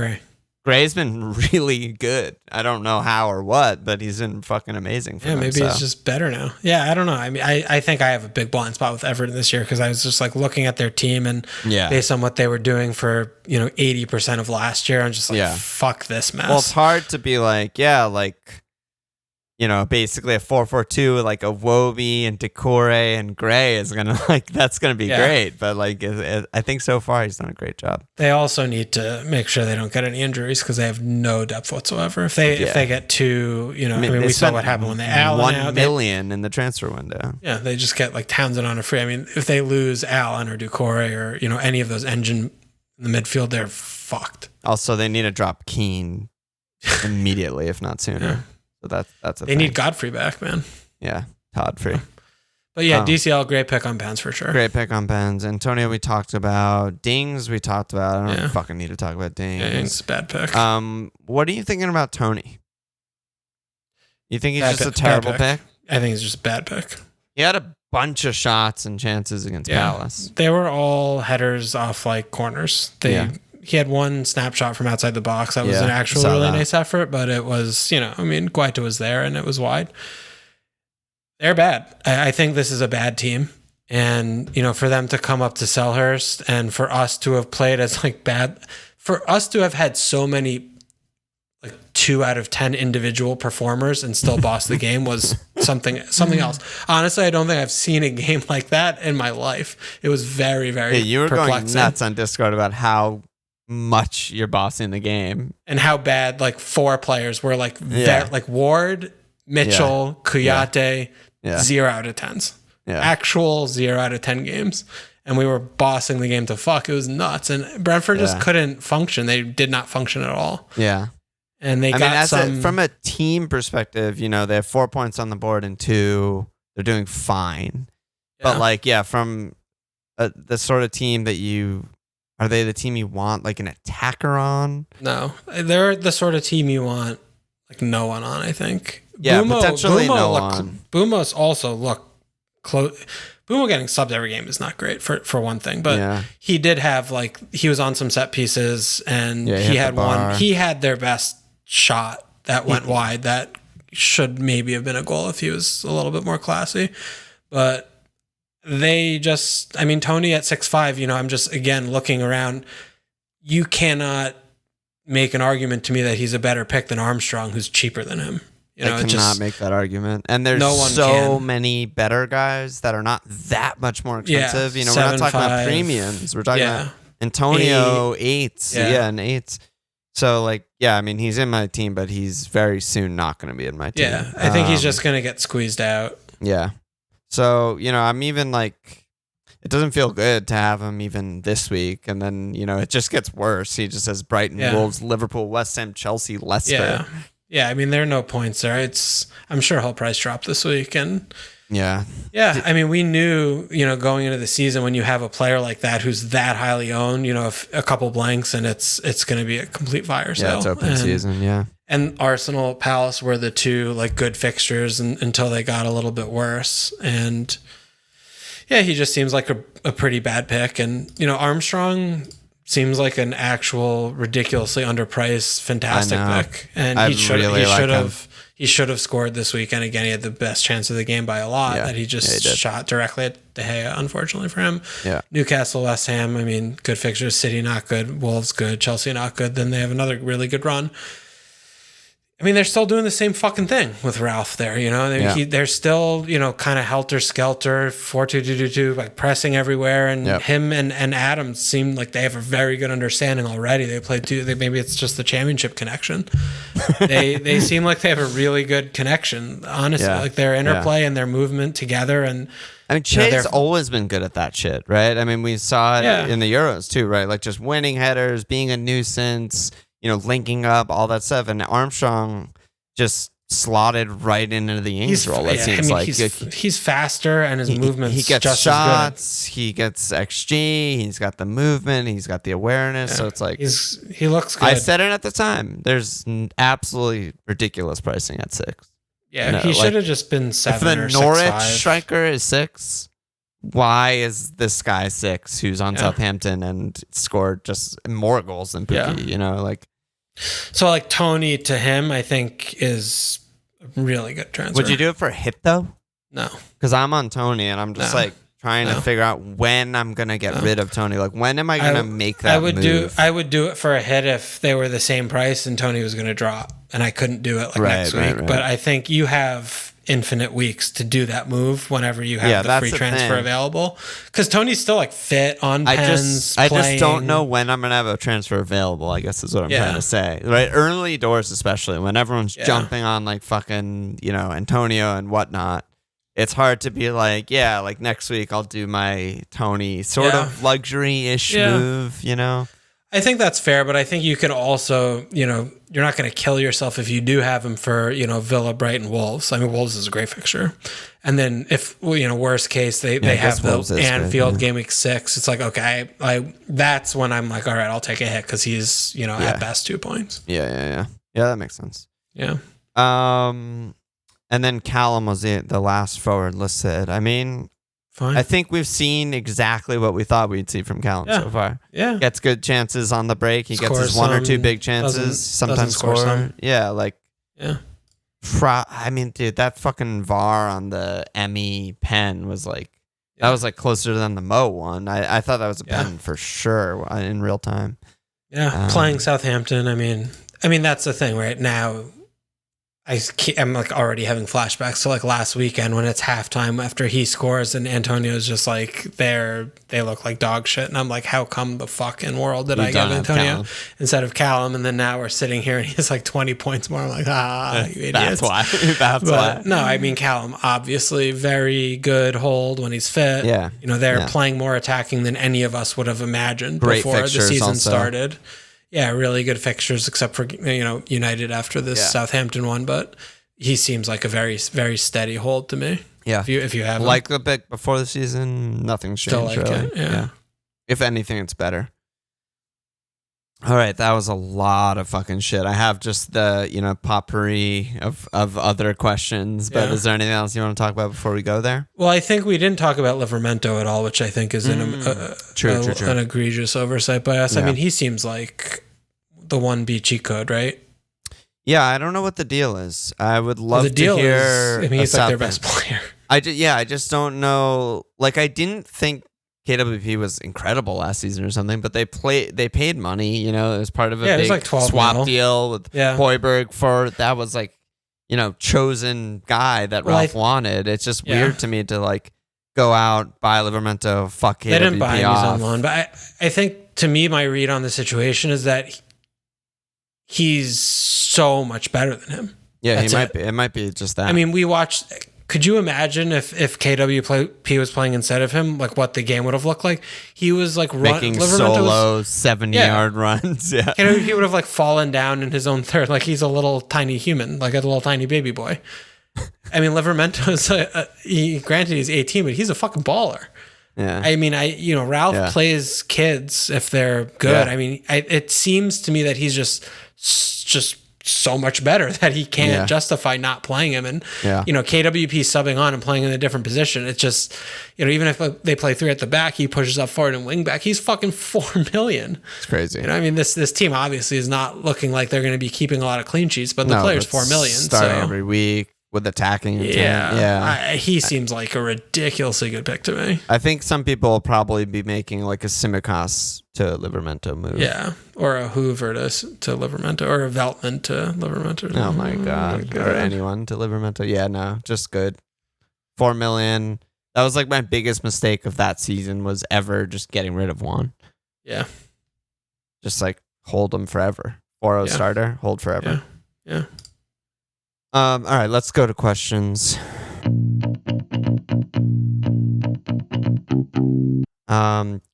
Gray's been really good. I don't know how or what, but he's been fucking amazing for them. Maybe he's just better now. Yeah, I don't know. I mean, I think I have a big blind spot with Everton this year because I was just like looking at their team and based on what they were doing for 80% of last year, I'm just like, fuck this mess. Well, it's hard to be like, basically a 4-4-2 like a Wobie and Decore and Gray is gonna that's gonna be great. But I think so far he's done a great job. They also need to make sure they don't get any injuries because they have no depth whatsoever. If they get too, we saw what happened when they Allen $1 million in the transfer window. Yeah, they just get like Townsend on a free. I mean, if they lose Allen or Decore or any of those engine in the midfield, they're fucked. Also, they need to drop Keane immediately, if not sooner. Yeah. So that's they need Godfrey back, man. Yeah, Todd free. But DCL, great pick on Pens for sure. Great pick on Pens. Antonio, we talked about. Dings, we talked about. I don't fucking need to talk about Dings. Yeah, Dings is a bad pick. What are you thinking about Toney? You think he's just a terrible pick? I think he's just a bad pick. He had a bunch of shots and chances against Palace. They were all headers off like corners. He had one snapshot from outside the box. That was an actual really nice effort, but it was, Guaita was there and it was wide. They're bad. I think this is a bad team. And, for them to come up to Selhurst and for us to have played as bad, for us to have had so many 2 out of 10 individual performers and still boss the game was something else. Honestly, I don't think I've seen a game like that in my life. It was very, very you were perplexing. Going nuts on Discord about how much you're bossing the game and how bad 4 players were Ward, Mitchell, Kouyaté, 0 out of 10s. Actual 0 out of 10 games. And we were bossing the game to fuck. It was nuts. And Brentford just couldn't function. They did not function at all. Yeah. And they from a team perspective, they have 4 points on the board and 2. They're doing fine. Yeah. But from the sort of team that are they the team you want an attacker on? No, they're the sort of team you want no one on, I think. Yeah, potentially no one. Bumo's also look close. Bumo getting subs every game is not great for one thing, but he did have he was on some set pieces and he had one. He had their best shot that went wide that should maybe have been a goal if he was a little bit more classy, but they just, Toney at 6'5", I'm just, again, looking around. You cannot make an argument to me that he's a better pick than Armstrong, who's cheaper than him. I cannot make that argument. And there's many better guys that are not that much more expensive. We're not talking about premiums. We're talking about Antonio, 8s. And 8s. So, he's in my team, but he's very soon not going to be in my team. Yeah, I think he's just going to get squeezed out. Yeah. So, I'm even it doesn't feel good to have him even this week. And then, it just gets worse. He just has Brighton, Wolves, Liverpool, West Ham, Chelsea, Leicester. Yeah. There are no points there. I'm sure he'll price drop this week. And yeah. We knew, going into the season when you have a player like that who's that highly owned, if a couple blanks and it's going to be a complete fire sale. Yeah, it's open season. Yeah. And Arsenal, Palace were the 2 good fixtures until they got a little bit worse. And he just seems like a pretty bad pick. And, Armstrong seems like an actual ridiculously underpriced, fantastic pick. And he should have scored this weekend. Again, he had the best chance of the game by a lot that he just shot directly at De Gea, unfortunately for him. Yeah. Newcastle, West Ham, good fixtures. City, not good. Wolves, good. Chelsea, not good. Then they have another really good run. They're still doing the same fucking thing with Ralph there, They're still, kind of helter-skelter, 4-2-2-2, pressing everywhere. And him and Adams seem like they have a very good understanding already. They played maybe it's just the championship connection. They seem like they have a really good connection, honestly. Their interplay and their movement together. And Che's always been good at that shit, right? We saw it in the Euros too, right? Just winning headers, being a nuisance, linking up, all that stuff. And Armstrong just slotted right into the Ings role, it seems like. He's faster and his movements he gets just shots, he gets XG, he's got the movement, he's got the awareness. So it's he looks good. I said it at the time. There's absolutely ridiculous pricing at 6. Yeah, he should have just been 7 or 6'5". If the Norwich striker is 6, why is this guy 6 who's on Southampton and scored just more goals than Pukki, So Toney to him, I think is a really good transfer. Would you do it for a hit though? No. Because I'm on Toney and I'm just trying trying to figure out when I'm gonna get rid of Toney. Like, when am I gonna make that move? I would do it for a hit if they were the same price and Toney was gonna drop, and I couldn't do it next week. Right. But I think you have infinite weeks to do that move whenever you have the free transfer available, because Toney's still fit on pens. I just don't know when I'm gonna have a transfer available, I guess is what I'm trying to say, right? Early doors, especially when everyone's jumping on fucking Antonio and whatnot, it's hard to be next week I'll do my Toney sort of luxury-ish move, I think that's fair, but I think you can also, you're not going to kill yourself if you do have him for, Villa, Brighton, Wolves. I mean, Wolves is a great fixture. And then if, worst case, they have the Anfield game week 6, it's okay, that's when I'm all right, I'll take a hit because he's, at best 2 points. Yeah, that makes sense. Yeah. And then Callum was the last forward listed. I mean, fine. I think we've seen exactly what we thought we'd see from Callum so far. Yeah. Gets good chances on the break. He gets his one or two big chances. Sometimes score. Yeah, yeah. I mean, dude, that fucking VAR on the Emmy pen was that was closer than the Mo one. I thought that was a pen for sure in real time. Yeah, playing Southampton. I mean, that's the thing right now. I'm already having flashbacks to last weekend when it's halftime after he scores and Antonio's just they look like dog shit, and I'm how come the fucking world did I give Antonio instead of Callum? And then now we're sitting here and he's 20 points more. I'm you idiots. That's why. Why. No, I mean, Callum obviously very good hold when he's fit. Yeah, they're playing more attacking than any of us would have imagined before the season started. Yeah, really good fixtures, except for United after this Southampton one. But he seems like a very, very steady hold to me. Yeah, if you have the pick before the season, nothing's changed. Still really. It, yeah. If anything, it's better. All right, that was a lot of fucking shit. I have just the potpourri of other questions, but is there anything else you want to talk about before we go there? Well, I think we didn't talk about Livramento at all, which I think is true. An egregious oversight by us. Yeah. I mean, he seems like the 1B cheat code, right? Yeah, I don't know what the deal is. I would love to hear. He's their best player. I just don't know. I didn't think KWP was incredible last season or something, but they paid money, it was part of a big swap deal with Højbjerg for that was chosen guy that Ralph wanted. It's just weird to me to go out, buy Livramento, fuck KWP They didn't buy him, off. he's on loan, but I think to me my read on the situation is that he's so much better than him. Yeah, he might be. It might be just that. I mean, we watched. Could you imagine if KWP was playing instead of him, what the game would have looked like? He was making solo 70-yard runs. Yeah, KWP would have fallen down in his own third, he's a little tiny human, a little tiny baby boy. I mean, Livramento's granted he's 18, but he's a fucking baller. Yeah, I mean, Ralph plays kids if they're good. Yeah. I mean, it seems to me that he's just so much better that he can't justify not playing him. And, KWP subbing on and playing in a different position. It's just, even if they play 3 at the back, he pushes up forward and wing back. He's fucking $4 million. It's crazy. I mean, this team obviously is not looking like they're going to be keeping a lot of clean sheets, but the player's $4 million. Starting every week with attacking. He seems like a ridiculously good pick to me. I think some people will probably be making a Simicas to Livramento move. Yeah, or a Hoover to Livramento, or a Veltman to Livramento. Oh my god, or anyone to Livramento. Yeah, no, just good. $4 million. That was my biggest mistake of that season was ever just getting rid of Juan. Yeah, just hold him forever. 4-0 starter, hold forever. Yeah. All right, let's go to questions.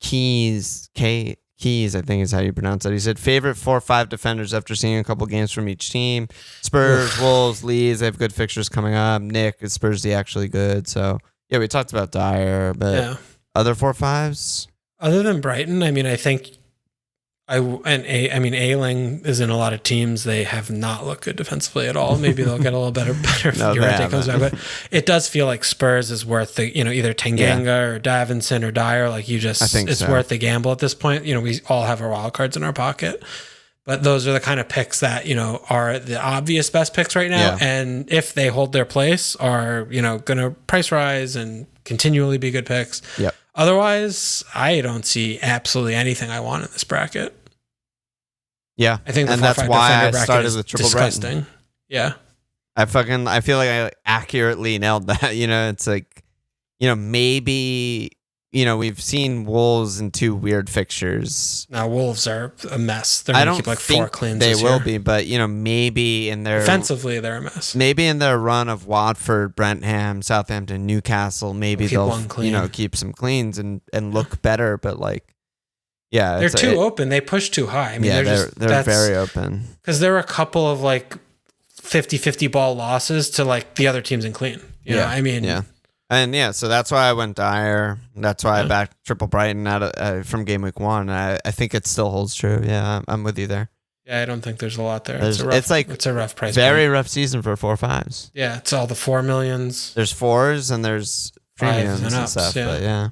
Keys, I think is how you pronounce it. He said favorite 4 or 5 defenders after seeing a couple games from each team. Spurs, Wolves, Leeds. They have good fixtures coming up. Nick, is Spursy actually good? So yeah, we talked about Dyer, but other 4 or 5s other than Brighton. I mean, I think Ayling is in a lot of teams. They have not looked good defensively at all. Maybe they'll get a little better if Llorente comes back. But it does feel like Spurs is worth the, either Tanganga or Davinson or Dyer. It's worth the gamble at this point. We all have our wild cards in our pocket. But those are the kind of picks that, are the obvious best picks right now. Yeah. And if they hold their place, are, going to price rise and continually be good picks. Yep. Otherwise, I don't see absolutely anything I want in this bracket. Yeah. I think and that's why I started with triple disgusting. Brighton. Yeah. I feel like I accurately nailed that. It's like, maybe, we've seen Wolves in 2 weird fixtures. Now Wolves are a mess. They're going to keep like 4 cleans they this will year. be, but maybe in their offensively they're a mess. Maybe in their run of Watford, Brentford, Southampton, Newcastle, maybe they'll keep some cleans and look better. But like, yeah, they're too open. They push too high. I mean, they're very open because there are a couple of like 50-50 ball losses to like the other teams in clean. You know, I mean, yeah. And yeah, so that's why I went Dyer. That's why I backed Triple Brighton from game week 1. I think it still holds true. Yeah, I'm with you there. Yeah, I don't think there's a lot there. It's a rough price. Very rough season for 4-5s. Yeah, it's all the 4 millions. There's 4s and there's premiums and stuff. Yeah. But yeah.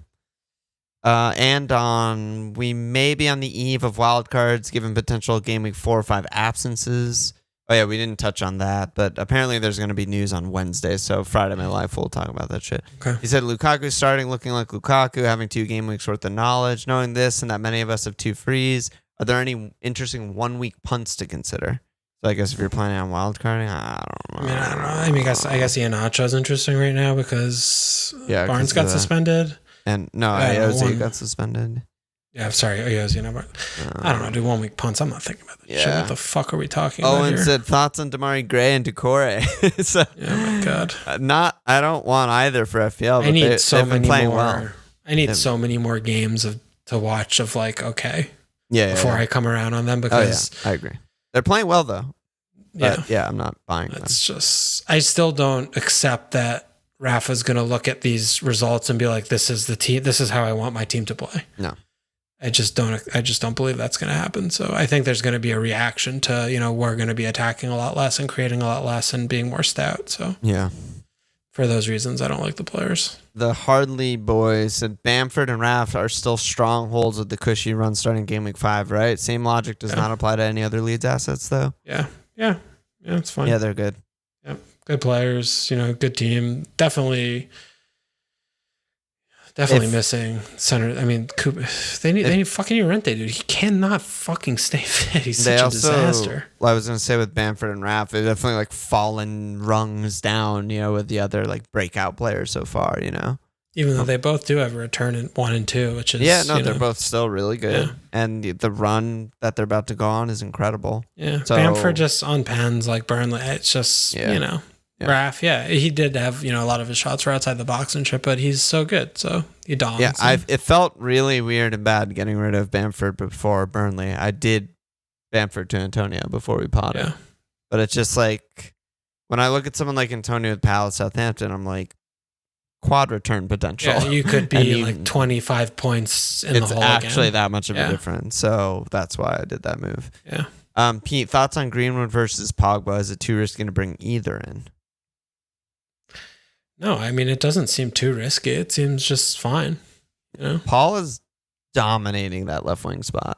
And we may be on the eve of wild cards, given potential game week 4 or 5 absences. Oh yeah, we didn't touch on that, but apparently there's going to be news on Wednesday, so Friday My Life we'll talk about that shit. Okay. He said Lukaku starting looking like Lukaku, having 2 game weeks worth of knowledge, knowing this and that many of us have 2 frees. Are there any interesting 1-week punts to consider? So I guess if you're planning on wild carding, I don't know. I don't know. I mean, I guess Iheanacho's interesting right now because Barnes got suspended. And no, Iozi got suspended. Yeah, I'm sorry. Iozi, I don't know, dude. 1-week punts. I'm not thinking about that shit. What the fuck are we talking about Owen here? said thoughts on Damari Gray and Decore. So, oh my god. I don't want either for FPL. But I need so many more. Well. I need so many more games to watch of like before I come around on them because I agree. They're playing well though. But yeah, I'm not buying them. It's just I still don't accept that Rafa's going to look at these results and be like, "This is the team. This is how I want my team to play." No. I just don't believe that's going to happen. So I think there's going to be a reaction to, we're going to be attacking a lot less and creating a lot less and being more stout. So yeah, for those reasons, I don't like the players. The Hardley boys said Bamford and Raf are still strongholds with the cushy run starting game week 5, right? Same logic does not apply to any other Leeds assets though. Yeah, it's fine. Yeah, they're good. Yeah, good players, good team. Definitely missing center. I mean, they need fucking Llorente, dude. He cannot fucking stay fit. He's such a disaster. Well, I was gonna say with Bamford and Raf, they're definitely like fallen rungs down, with the other like breakout players so far, Even though they both do have a return in 1 and 2, which is they're both still really good, and the run that they're about to go on is incredible. Yeah, so, Bamford just on pens like Burnley. It's just Raf, he did have a lot of his shots were outside the box and shit, but he's so good, so he doms. Yeah, it felt really weird and bad getting rid of Bamford before Burnley. I did Bamford to Antonio before we potted, but it's just like when I look at someone like Antonio with Palace, Southampton, I'm like quad return potential. Yeah, you could be like 25 points in the hole. It's actually that much of a difference, so that's why I did that move. Yeah. Pete, thoughts on Greenwood versus Pogba? Is it too risky to bring either in? No, I mean, it doesn't seem too risky. It seems just fine. Paul is dominating that left wing spot.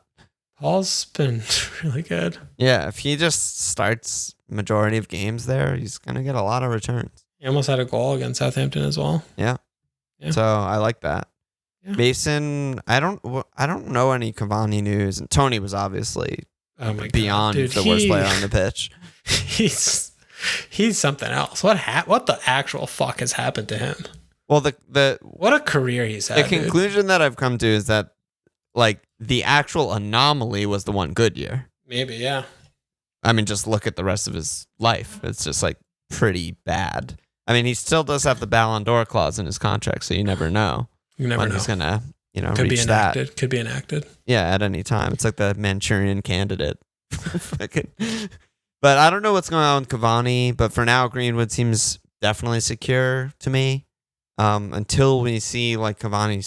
Paul's been really good. Yeah, if he just starts majority of games there, he's going to get a lot of returns. He almost had a goal against Southampton as well. Yeah. So I like that. Yeah. Mason, I don't know any Cavani news. And Toney was obviously beyond the worst player on the pitch. He's something else. What the actual fuck has happened to him? Well, what a career he's had. The conclusion that I've come to is that like the actual anomaly was the one good year. Maybe, yeah. I mean, just look at the rest of his life. It's just like pretty bad. I mean, he still does have the Ballon d'Or clause in his contract, so you never know. You never know. He's gonna, Could reach be enacted. That. Could be enacted. Yeah, at any time. It's like the Manchurian candidate. But I don't know what's going on with Cavani. But for now, Greenwood seems definitely secure to me. Until we see like Cavani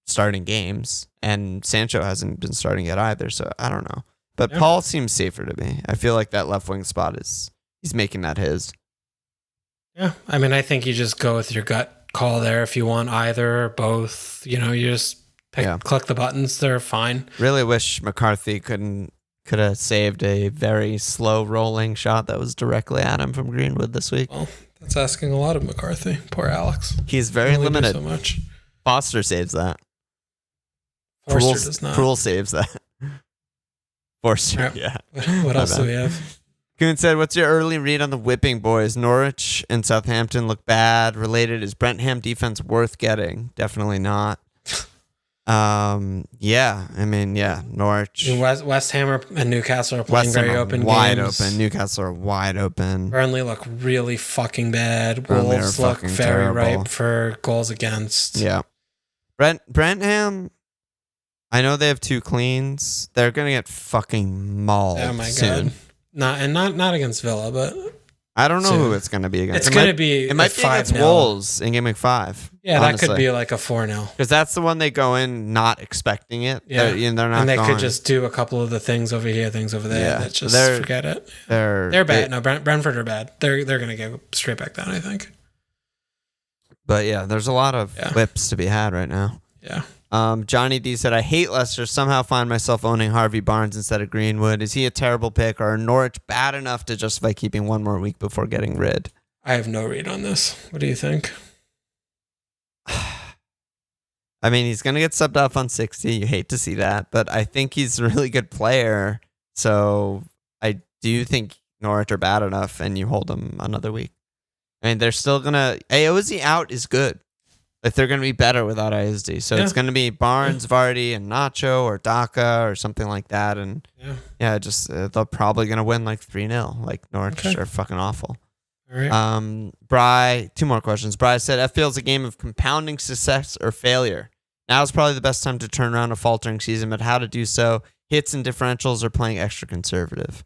starting games, and Sancho hasn't been starting yet either. So I don't know. But Paul seems safer to me. I feel like that left wing spot he's making that his. Yeah, I mean, I think you just go with your gut call there. If you want either or both, you just click the buttons. They're fine. Really wish McCarthy could have saved a very slow rolling shot that was directly at him from Greenwood this week. Well, That's asking a lot of McCarthy. Poor Alex. He's very limited. So much. Foster saves that. Forster does not. Krul saves that. Forster, Right. yeah. What else do we have? Kuhn said, what's your early read on the whipping boys? Norwich and Southampton look bad. Related, is Brentham defense worth getting? Definitely not. Yeah, Norwich. West Ham and Newcastle are playing very open wide games. Open. Newcastle are wide open. Burnley look really fucking bad. Burnley Wolves look very terrible. ripe for goals against. Yeah. Brentham, I know they have 2 cleans. They're going to get fucking mauled soon. God. Not against Villa, but I don't know who it's going to be against. It's going to be it might be against Wolves in Game Week 5. Yeah, honestly. that could be like a 4-0. Because that's the one they go in not expecting it. Yeah. They're not and they going. could just do a couple of the things over here, things over there. Yeah. Just forget it. They're bad. No, Brentford are bad. They're going to go straight back down, I think. But yeah, there's a lot of whips to be had right now. Yeah. Johnny D said, I hate Leicester. Somehow find myself owning Harvey Barnes instead of Greenwood. Is he a terrible pick, or Norwich bad enough to justify keeping one more week before getting rid? I have no read on this. What do you think? I mean, he's going to get subbed off on 60. You hate to see that, but I think he's a really good player. So I do think Norwich are bad enough and you hold them another week. I mean, they're still going to... Aozi out is good. Like, they're going to be better without ISD. So it's going to be Barnes, Vardy, and Nacho, or Daka, or something like that. And just they're probably going to win like 3-0. Like, Norwich are fucking awful. All right. Bry, 2 more questions. Bry said, FPL is a game of compounding success or failure. Now is probably the best time to turn around a faltering season, but how to do so? Hits and differentials, or playing extra conservative?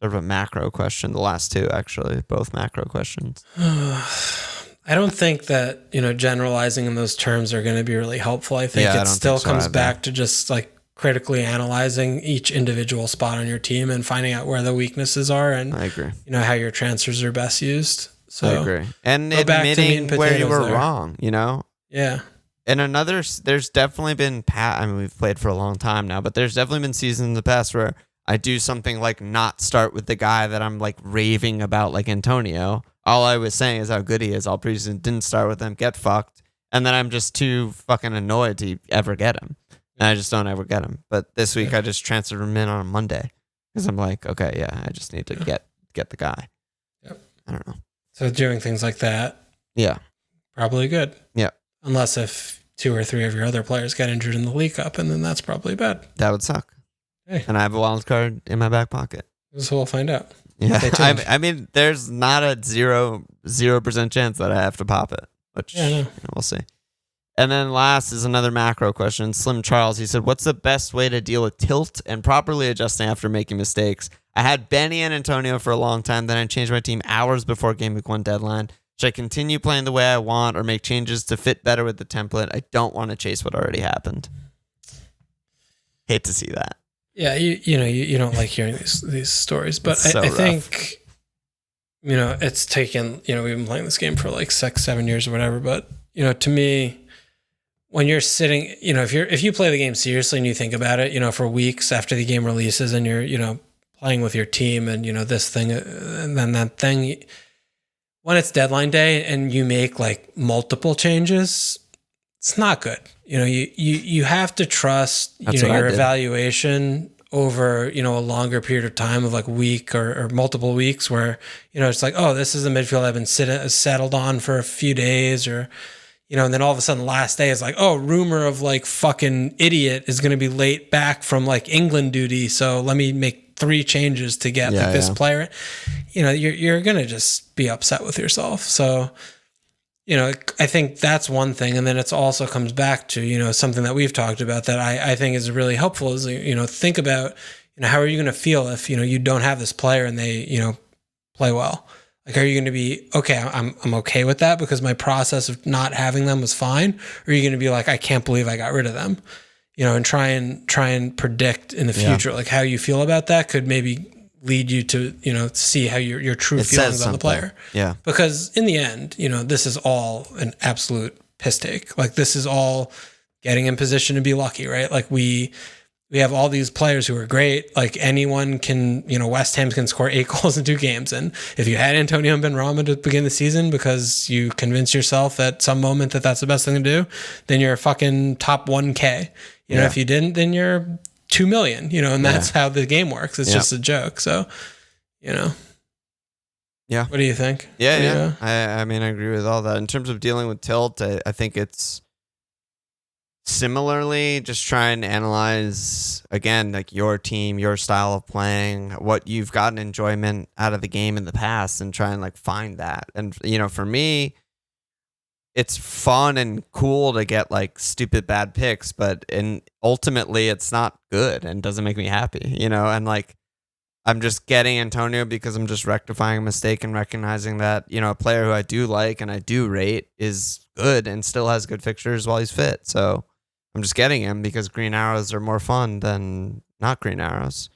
Sort of a macro question. The last 2, actually, both macro questions. I don't think that, generalizing in those terms are going to be really helpful. I think it still comes back to just like critically analyzing each individual spot on your team and finding out where the weaknesses are and I agree. How your transfers are best used. So I agree. And admitting where you were wrong, Yeah. And there's definitely been, we've played for a long time now, but there's definitely been seasons in the past where I do something like not start with the guy that I'm like raving about, like Antonio. All I was saying is how good he is all preseason. Didn't start with him, get fucked. And then I'm just too fucking annoyed to ever get him. And I just don't ever get him. But this week I just transferred him in on a Monday because I'm like, okay, yeah, I just need to get the guy. Yep. I don't know. So doing things like that. Yeah. Probably good. Yeah. Unless if 2 or 3 of your other players get injured in the League Cup, and then that's probably bad. That would suck. Hey. And I have a wild card in my back pocket. So we'll find out. Yeah. I mean, there's not a 0% chance that I have to pop it, which we'll see. And then last is another macro question. Slim Charles, he said, what's the best way to deal with tilt and properly adjusting after making mistakes? I had Benny and Antonio for a long time. Then I changed my team hours before Game Week 1 deadline. Should I continue playing the way I want or make changes to fit better with the template? I don't want to chase what already happened. Hate to see that. Yeah, you don't like hearing these stories, but I think, it's taken, we've been playing this game for like 6-7 years or whatever, but, to me, when you're sitting, if you play the game seriously and you think about it, for weeks after the game releases and you're, playing with your team and, this thing and then that thing, when it's deadline day and you make like multiple changes, it's not good. You have to trust, your evaluation over, a longer period of time of like week or multiple weeks where, it's like, oh, this is a midfield I've been settled on for a few days or, and then all of a sudden last day is like, oh, rumor of like fucking idiot is going to be late back from like England duty. So let me make 3 changes to get this player. You're going to just be upset with yourself. So, I think that's one thing. And then it also comes back to, something that we've talked about that I think is really helpful is, think about, how are you going to feel if, you don't have this player and they, play well? Like, are you going to be, okay, I'm okay with that because my process of not having them was fine? Or are you going to be like, I can't believe I got rid of them, and try and predict in the future, like how you feel about that could maybe lead you to, see how your true feelings on the player. Yeah. Because in the end, this is all an absolute piss take. Like this is all getting in position to be lucky, right? Like we we have all these players who are great. Like anyone can, West Ham can score 8 goals in 2 games. And if you had Antonio and Benrahma to begin the season because you convinced yourself at some moment that that's the best thing to do, then you're fucking top 1K. If you didn't, then you're 2 million, and that's how the game works. It's just a joke. So, Yeah. What do you think? Yeah. I mean, I agree with all that. In terms of dealing with tilt, I think it's similarly just try and analyze, again, like your team, your style of playing, what you've gotten enjoyment out of the game in the past, and try and like find that. And, for me, it's fun and cool to get like stupid bad picks, but ultimately it's not good and doesn't make me happy, and like, I'm just getting Antonio because I'm just rectifying a mistake and recognizing that, a player who I do like and I do rate is good and still has good fixtures while he's fit. So I'm just getting him because green arrows are more fun than not green arrows.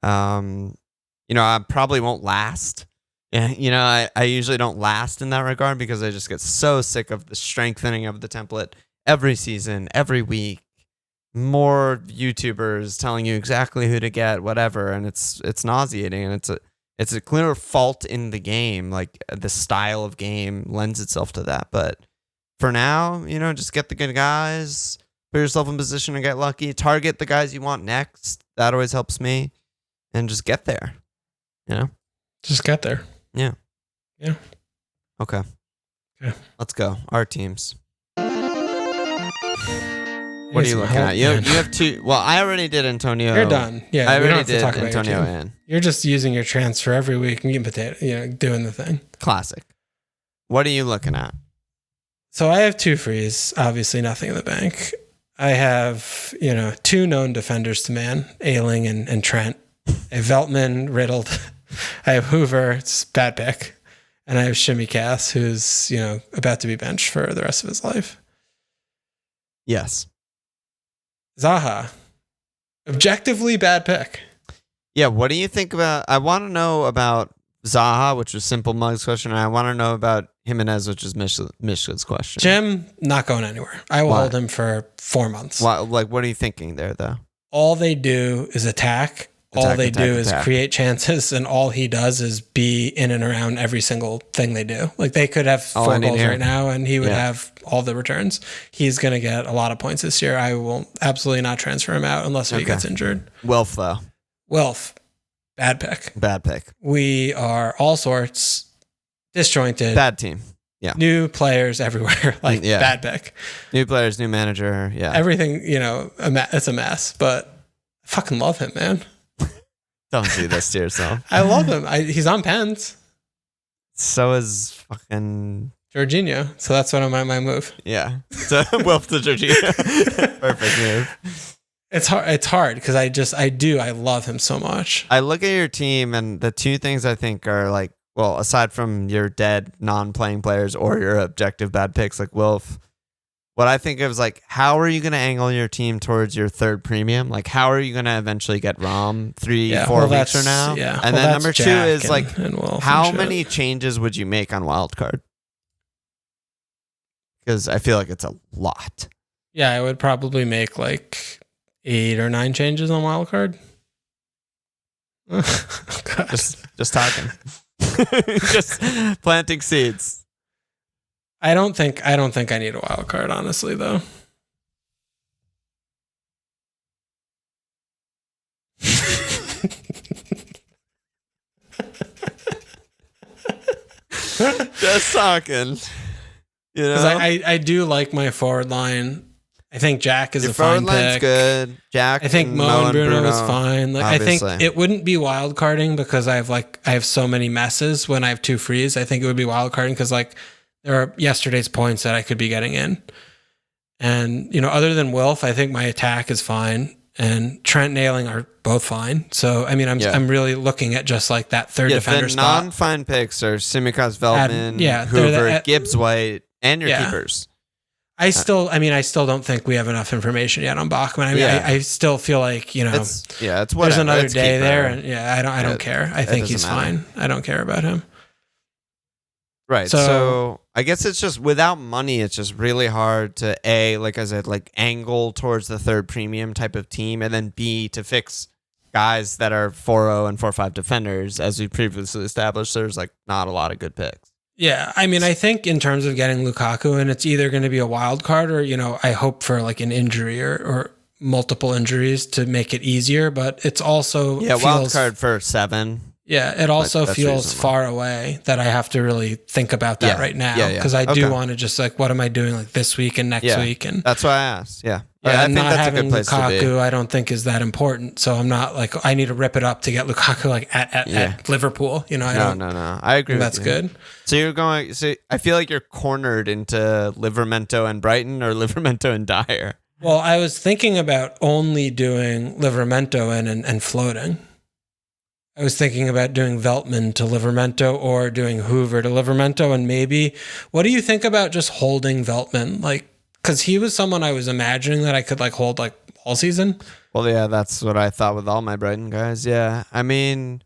I probably won't last. I usually don't last in that regard because I just get so sick of the strengthening of the template every season, every week. More YouTubers telling you exactly who to get, whatever, and it's nauseating, and it's a clear fault in the game. Like the style of game lends itself to that. But for now, just get the good guys, put yourself in position to get lucky, target the guys you want next. That always helps me, and just get there. Just get there. Yeah. Okay. Let's go. Our teams. What are you looking at? You have 2. Well, I already did Antonio. You're done. Yeah, I already did Antonio in. You're just using your transfer every week and getting potato, doing the thing. Classic. What are you looking at? So I have 2 frees, obviously nothing in the bank. I have, 2 known defenders to man, Ayling and Trent. I have Veltman, riddled. I have Hoover, it's a bad pick. And I have Shimmy Cass, who's, about to be benched for the rest of his life. Yes. Zaha, objectively bad pick. Yeah, what do you think about... I want to know about Zaha, which was Simple Mug's question, and I want to know about Jimenez, which is Mishka's question. Jim, not going anywhere. I will hold him for 4 months. Why, what are you thinking there, though? All they do is attack. All they do is create chances, and all he does is be in and around every single thing they do. Like they could have 4 goals right now, and he would have all the returns. He's going to get a lot of points this year. I will absolutely not transfer him out unless he gets injured. Wilf, though. Bad pick. Bad pick. We are all sorts disjointed. Bad team. Yeah. New players everywhere. Bad pick. New players, new manager. Yeah. Everything, it's a mess, but I fucking love him, man. Don't do this to yourself. I love him. He's on pens. So is fucking Jorginho. So that's one of my move. Yeah. So Wilf to Jorginho. Perfect move. It's hard because I love him so much. I look at your team, and the 2 things I think are like, well, aside from your dead non-playing players or your objective bad picks like Wilf, what I think of is like, how are you going to angle your team towards your 3rd premium? Like, how are you going to eventually get Rom 3-4 weeks from now? Yeah. And then number 2 is how many many changes would you make on wildcard? Because I feel like it's a lot. Yeah, I would probably make like 8 or 9 changes on wildcard. Just talking. Just planting seeds. I don't think I need a wild card, honestly, though. Just talking. Because I do like my forward line. I think Jack is a fine pick. Your forward line's good. Jack. I think Mo and Bruno is fine. Like, I think it wouldn't be wild carding because I have so many messes when I have 2 frees. I think it would be wild carding because there are yesterday's points that I could be getting in. And, other than Wilf, I think my attack is fine. And Trent and Ayling are both fine. So, I mean, I'm really looking at just like that 3rd defender spot. The non-fine picks are Tsimikas, Veltman, Hoover, Gibbs White, and your keepers. I still don't think we have enough information yet on Bachman. I mean, I still feel like, it's whatever. There's another day there. And I don't care. I think he's fine. I don't care about him. Right. So I guess it's just without money, it's just really hard to like I said, like angle towards the third premium type of team, and then B, to fix guys that are 4-0 and 4-5 defenders. As we previously established, there's like not a lot of good picks. Yeah, I mean, I think in terms of getting Lukaku, and it's either going to be a wild card or, I hope for like an injury or multiple injuries to make it easier, but it's also wild card for 7. Yeah, it also feels reasonable. Far away that I have to really think about that right now, because I do want to just like, what am I doing like this week and next week? And that's why I asked. I think not that's having a good place Lukaku, to be. I don't think is that important. So I'm not like, I need to rip it up to get Lukaku like at Liverpool. No. I agree. That's good. So you're going. So I feel like you're cornered into Livramento and Brighton or Livramento and Dyer. Well, I was thinking about only doing Livramento and floating. I was thinking about doing Veltman to Livramento or doing Hoover to Livramento, and maybe, what do you think about just holding Veltman? Like, because he was someone I was imagining that I could like hold like all season. Well, yeah, that's what I thought with all my Brighton guys. Yeah, I mean,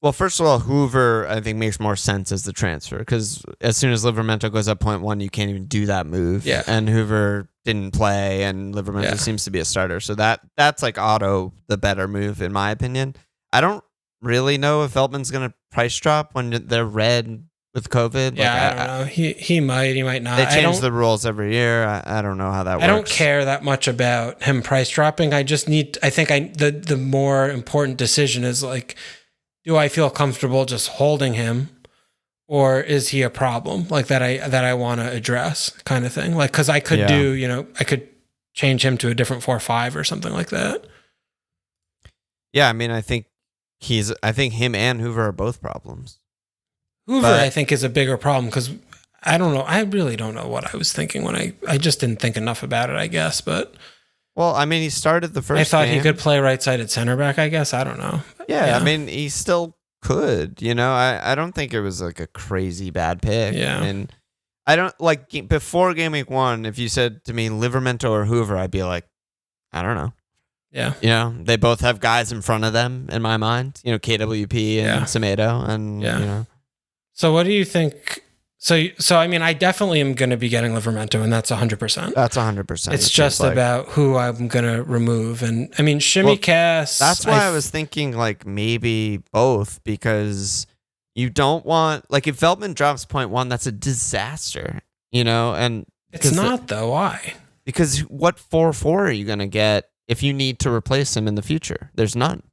well, first of all, Hoover I think makes more sense as the transfer, because as soon as Livramento goes up 0.1, you can't even do that move. Yeah, and Hoover didn't play, and Livramento seems to be a starter, so that's like auto the better move in my opinion. I don't really know if Veltman's going to price drop when they're red with COVID. Yeah, I don't know. He might not. They change the rules every year. I don't know how that works. I don't care that much about him price dropping. I just need, the more important decision is like, do I feel comfortable just holding him, or is he a problem like that I want to address kind of thing? Like, cause I could I could change him to a different 4-5 or something like that. Yeah. I mean, I think him and Hoover are both problems. Hoover, I think, is a bigger problem because I don't know. I really don't know what I was thinking when I just didn't think enough about it, I guess. But well, I mean, he started the first. I thought game. he could play right-sided center back. I guess I don't know. Yeah, I mean, he still could. I don't think it was like a crazy bad pick. Yeah, and I don't like before game week 1. If you said to me Livramento or Hoover, I'd be like, I don't know. Yeah. They both have guys in front of them in my mind. KWP and Semedo, and So what do you think? So I mean, I definitely am going to be getting Livramento, and that's 100%. That's 100%. It's just about who I'm going to remove, and I mean, Shimmy-Cass. That's why I was thinking like maybe both, because you don't want, like, if Veltman drops 0.1, that's a disaster. And it's not though. Why? Because what 4-4 are you going to get if you need to replace him in the future? There's none.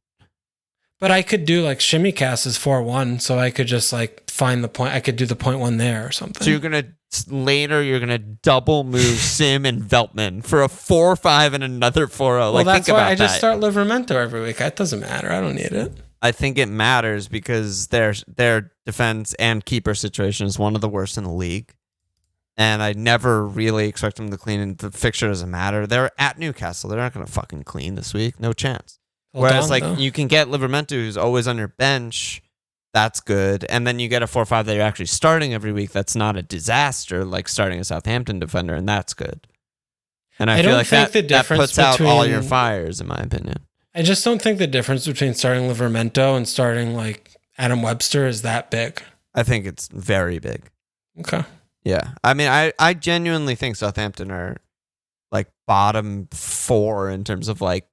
But I could do like Shimmy-Cass is 4-1, so I could just like find the point. I could do the 0.1 there or something. So you're gonna double move Sim and Veltman for a 4-5 and another 4-0. Well, like, that's think why about I just that. start Livramento every week. That doesn't matter. I don't need it. I think it matters because their defense and keeper situation is one of the worst in the league. And I never really expect them to clean, and the fixture doesn't matter. They're at Newcastle. They're not going to fucking clean this week. No chance. Whereas, you can get Livramento, who's always on your bench. That's good. And then you get a 4-5 that you're actually starting every week. That's not a disaster, like starting a Southampton defender, and that's good. And I feel like that puts out all your fires, in my opinion. I just don't think the difference between starting Livramento and starting, like, Adam Webster is that big. I think it's very big. Okay. Yeah. I mean, I genuinely think Southampton are, like, bottom 4 in terms of, like,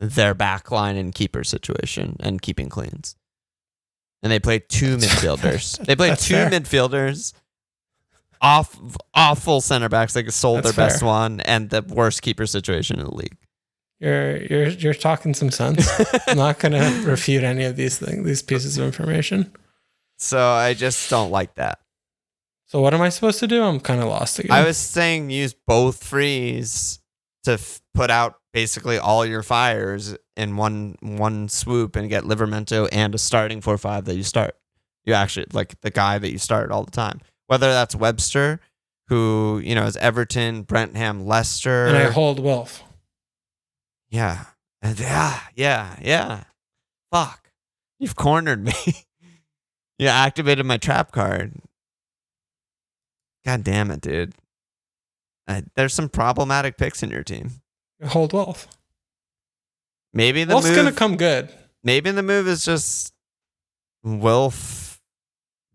their backline and keeper situation and keeping cleans. And they played 2 midfielders. They played 2 midfielders, awful center backs. They sold their best one, and the worst keeper situation in the league. You're talking some sense. I'm not going to refute any of these pieces of information. So I just don't like that. So what am I supposed to do? I'm kind of lost again. I was saying use both frees to put out basically all your fires in one swoop and get Livramento and a starting 4-5 that you start. You actually, like, the guy that you start all the time. Whether that's Webster, who, is Everton, Brentham, Leicester. And I hold Wilf. Yeah. Yeah. Fuck. You've cornered me. You activated my trap card. God damn it, dude. There's some problematic picks in your team. Hold Wilf. Maybe the Wilf's going to come good. Maybe the move is just Wilf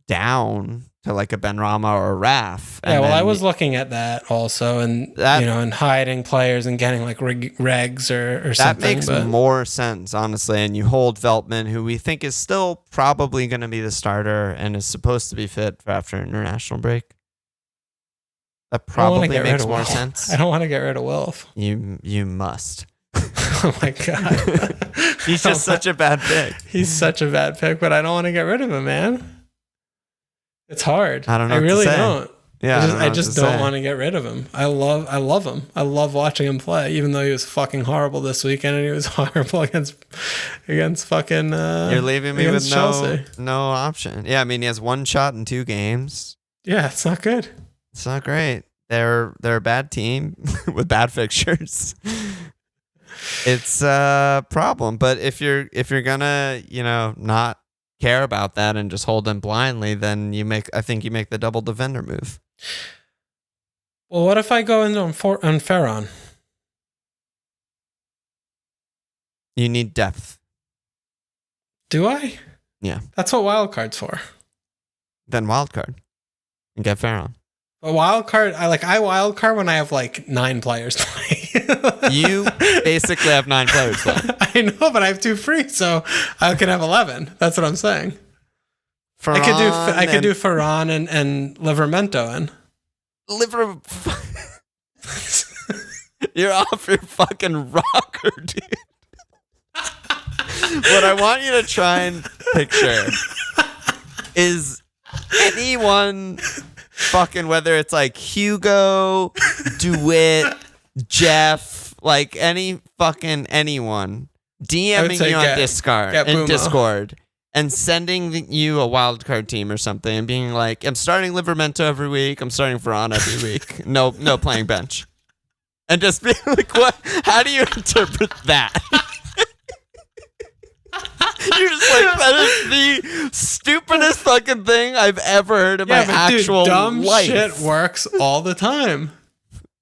down to like a Benrahma or a Raf. Yeah, well, I was looking at that also, and and hiding players and getting like regs or something. That makes more sense, honestly. And you hold Veltman, who we think is still probably going to be the starter and is supposed to be fit for after international break. That probably makes more sense. I don't want to get rid of Wilf. You must. Oh my god, he's just such a bad pick. He's such a bad pick, but I don't want to get rid of him, man. It's hard. I don't know. I really don't. Yeah, I just don't want to get rid of him. I love him. I love watching him play, even though he was fucking horrible this weekend and he was horrible against fucking. You're leaving me with no option. Yeah, I mean he has one shot in 2 games. Yeah, it's not good. It's not great. They're a bad team with bad fixtures. It's a problem. But if you're gonna not care about that and just hold them blindly, then I think you make the double defender move. Well, what if I go in on Ferron? You need depth. Do I? Yeah. That's what wildcard's for. Then wildcard and get Ferron. A wildcard, I wildcard when I have like 9 players playing. You basically have 9 players playing. I know, but I have 2 free, so I can have 11. That's what I'm saying. I could do Ferran and Livramento in. You're off your fucking rocker, dude. What I want you to try and picture is anyone fucking, whether it's like Hugo, DeWitt, Jeff, like anyone DMing you on Discord and sending you a wildcard team or something and being like, I'm starting Livramento every week, I'm starting Ferran every week. No playing bench. And just being like, what? How do you interpret that? You're just like, that is the stupidest fucking thing I've ever heard in my actual dumb life. Shit works all the time.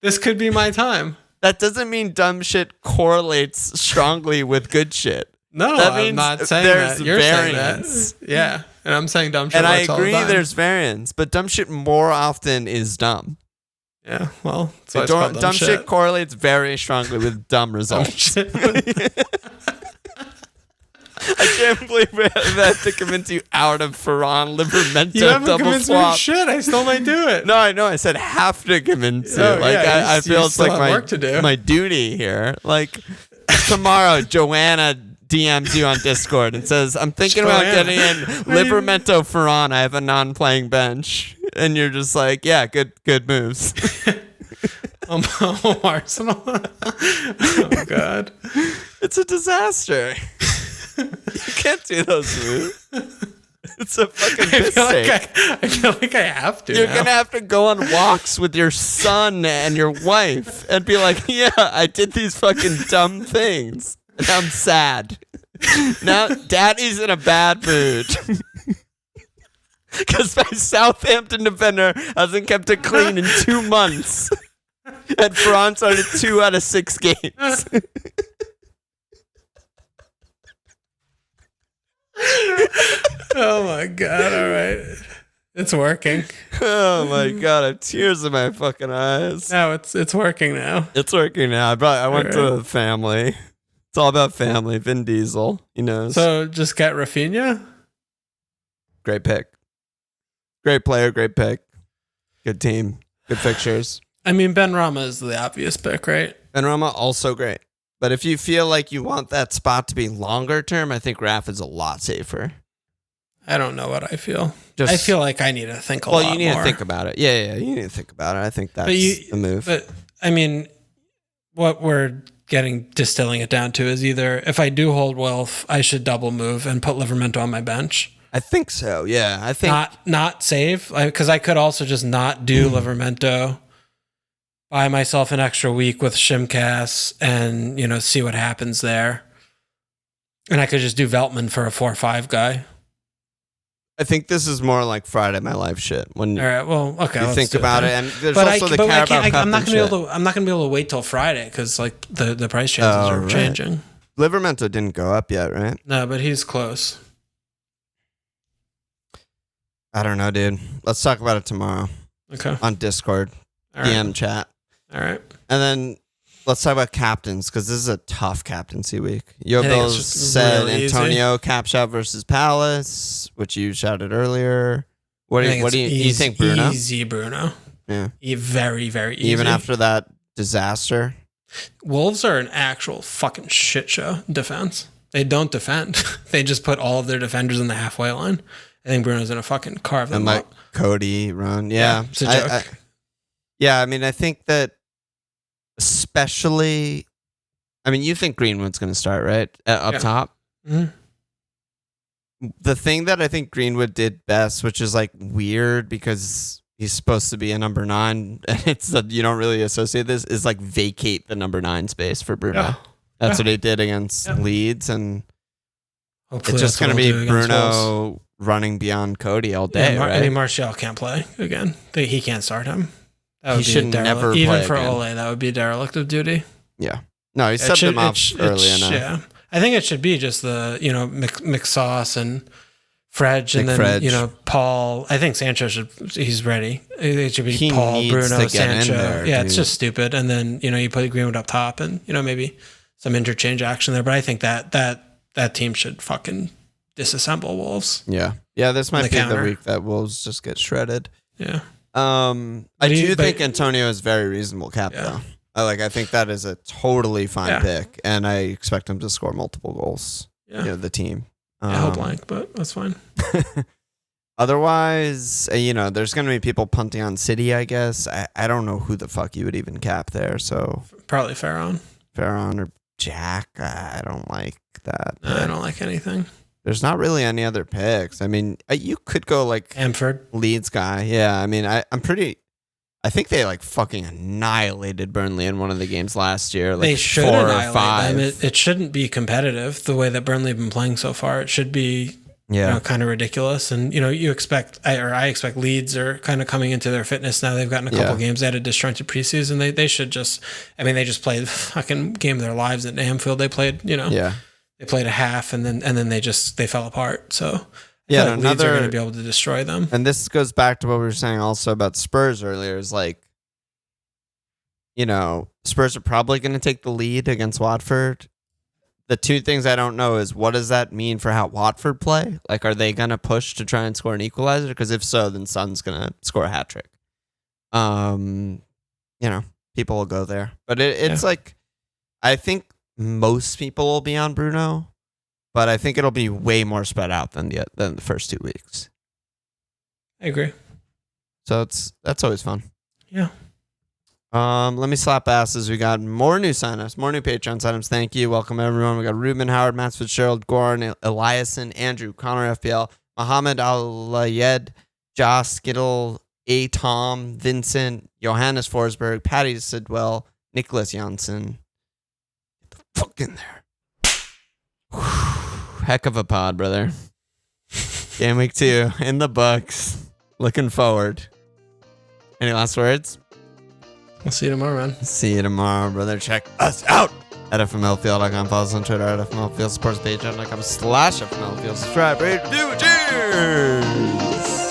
This could be my time. That doesn't mean dumb shit correlates strongly with good shit. No, I'm not saying there's that. You're variance. saying that. Yeah, and I'm saying dumb shit and works I agree all the time. There's variance, but dumb shit more often is dumb. Yeah, well, dumb shit correlates very strongly with dumb results. I can't believe we had to convince you out of Ferran, Livramento, you haven't double convinced swap. Me shit, I still might do it. No, I know. I said have to convince you. I feel it's like my duty here. Like tomorrow, Joanna DMs you on Discord and says, I'm thinking about getting in Livramento Ferran. I have a non-playing bench. And you're just like, yeah, good moves. Arsenal. Oh, God. It's a disaster. You can't do those moves. It's a fucking piss take. I feel like I have to. You're going to have to go on walks with your son and your wife and be like, yeah, I did these fucking dumb things. And I'm sad. Now daddy's in a bad mood. Because my Southampton defender hasn't kept it clean in 2 months. And Ferran started 2 out of 6 games. Oh my God, all right. It's working. Oh my God, I have tears in my fucking eyes. No, it's working now. It's working now. I went to the family. It's all about family. Vin Diesel, he knows. So just get Rafinha? Great pick. Great player, great pick. Good team. Good fixtures. I mean, Benrahma is the obvious pick, right? Benrahma also great. But if you feel like you want that spot to be longer term, I think Raf is a lot safer. I don't know what I feel. I feel like I need to think a lot more. Well, you need to think about it. Yeah, you need to think about it. I think that's the move. But, I mean, what we're distilling it down to is either if I do hold Wilf, I should double move and put Livramento on my bench. I think so, yeah. I think not save, because I could also just not do Livramento, buy myself an extra week with Shimcast and, see what happens there. And I could just do Veltman for a 4-5 guy. I think this is more like Friday My Life shit. When all right, well, okay, you think about it, and there's also the Carabao Cup. I'm not gonna be able to wait till Friday because like the price changes are changing. Livramento didn't go up yet, right? No, but he's close. I don't know, dude. Let's talk about it tomorrow. Okay. On Discord. All right. DM chat. All right. And then let's talk about captains, because this is a tough captaincy week. Yo Bills said really Antonio cap shot versus Palace, which you shouted earlier. What do you think, Bruno? Easy Bruno. Yeah. Very, very easy. Even after that disaster. Wolves are an actual fucking shit show defense. They don't defend. They just put all of their defenders in the halfway line. I think Bruno's gonna fucking carve them up. Cody run. Yeah. It's a joke. I mean, I think that especially, I mean, you think Greenwood's going to start, right? Up top? Mm-hmm. The thing that I think Greenwood did best, which is like weird because he's supposed to be a number 9, and you don't really associate this, is like vacate the number 9 space for Bruno. Yeah. That's what he did against Leeds, and hopefully it's just going to be Bruno running beyond Cody all day, right? I mean, Martial can't play again. He can't start him. He should never play even for again. Ole, that would be a derelict of duty. Yeah. No, he subbed him off early enough. Yeah. I think it should be just the, McSauce and Fred, and then, Fredge. Paul. I think Sancho he's ready. It should be Paul, Bruno, Sancho. Yeah, it's just stupid. And then, you put Greenwood up top and, maybe some interchange action there. But I think that team should fucking disassemble Wolves. Yeah. Yeah, this might be the week that Wolves just get shredded. Yeah. I do think Antonio is very reasonable cap, though. I think that is a totally fine pick, and I expect him to score multiple goals. Yeah. The team. He'll blank, but that's fine. Otherwise, there's going to be people punting on City, I guess. I don't know who the fuck you would even cap there, so... Probably Farron or Jack. I don't like that. No, I don't like anything. There's not really any other picks. I mean, you could go like Amford, Leeds guy. Yeah, I mean, I think they like fucking annihilated Burnley in one of the games last year. Like they should 4 or annihilate 5. them. It shouldn't be competitive the way that Burnley have been playing so far. It should be kind of ridiculous. And I expect Leeds are kind of coming into their fitness now. They've gotten a couple games. They had a disjointed preseason. They should just. I mean, they just played the fucking game of their lives at Anfield. They played. They played a half and then they fell apart. So Leeds are going to be able to destroy them. And this goes back to what we were saying also about Spurs earlier. Is like, Spurs are probably going to take the lead against Watford. The two things I don't know is what does that mean for how Watford play? Like, are they going to push to try and score an equalizer? Because if so, then Son's going to score a hat trick. People will go there, but it's like, I think most people will be on Bruno, but I think it'll be way more spread out than the first 2 weeks. I agree. So that's always fun. Yeah. Let me slap asses. We got more new signups, more new Patreon signups. Thank you. Welcome everyone. We got Ruben Howard, Matt Fitzgerald, Goran Eliason, Andrew, Connor FPL, Muhammad Al-Layed, Josh Skittle, A. Tom, Vincent, Johannes Forsberg, Patty Sidwell, Nicholas Janssen. Fuck in there. Heck of a pod, brother. Game week 2 in the books. Looking forward. Any last words? I'll see you tomorrow, man. See you tomorrow, brother. Check us out at FMLfield.com. Follow us on Twitter at FMLfield. Support us at patreon.com/FMLfield. Subscribe, rate, review. Cheers!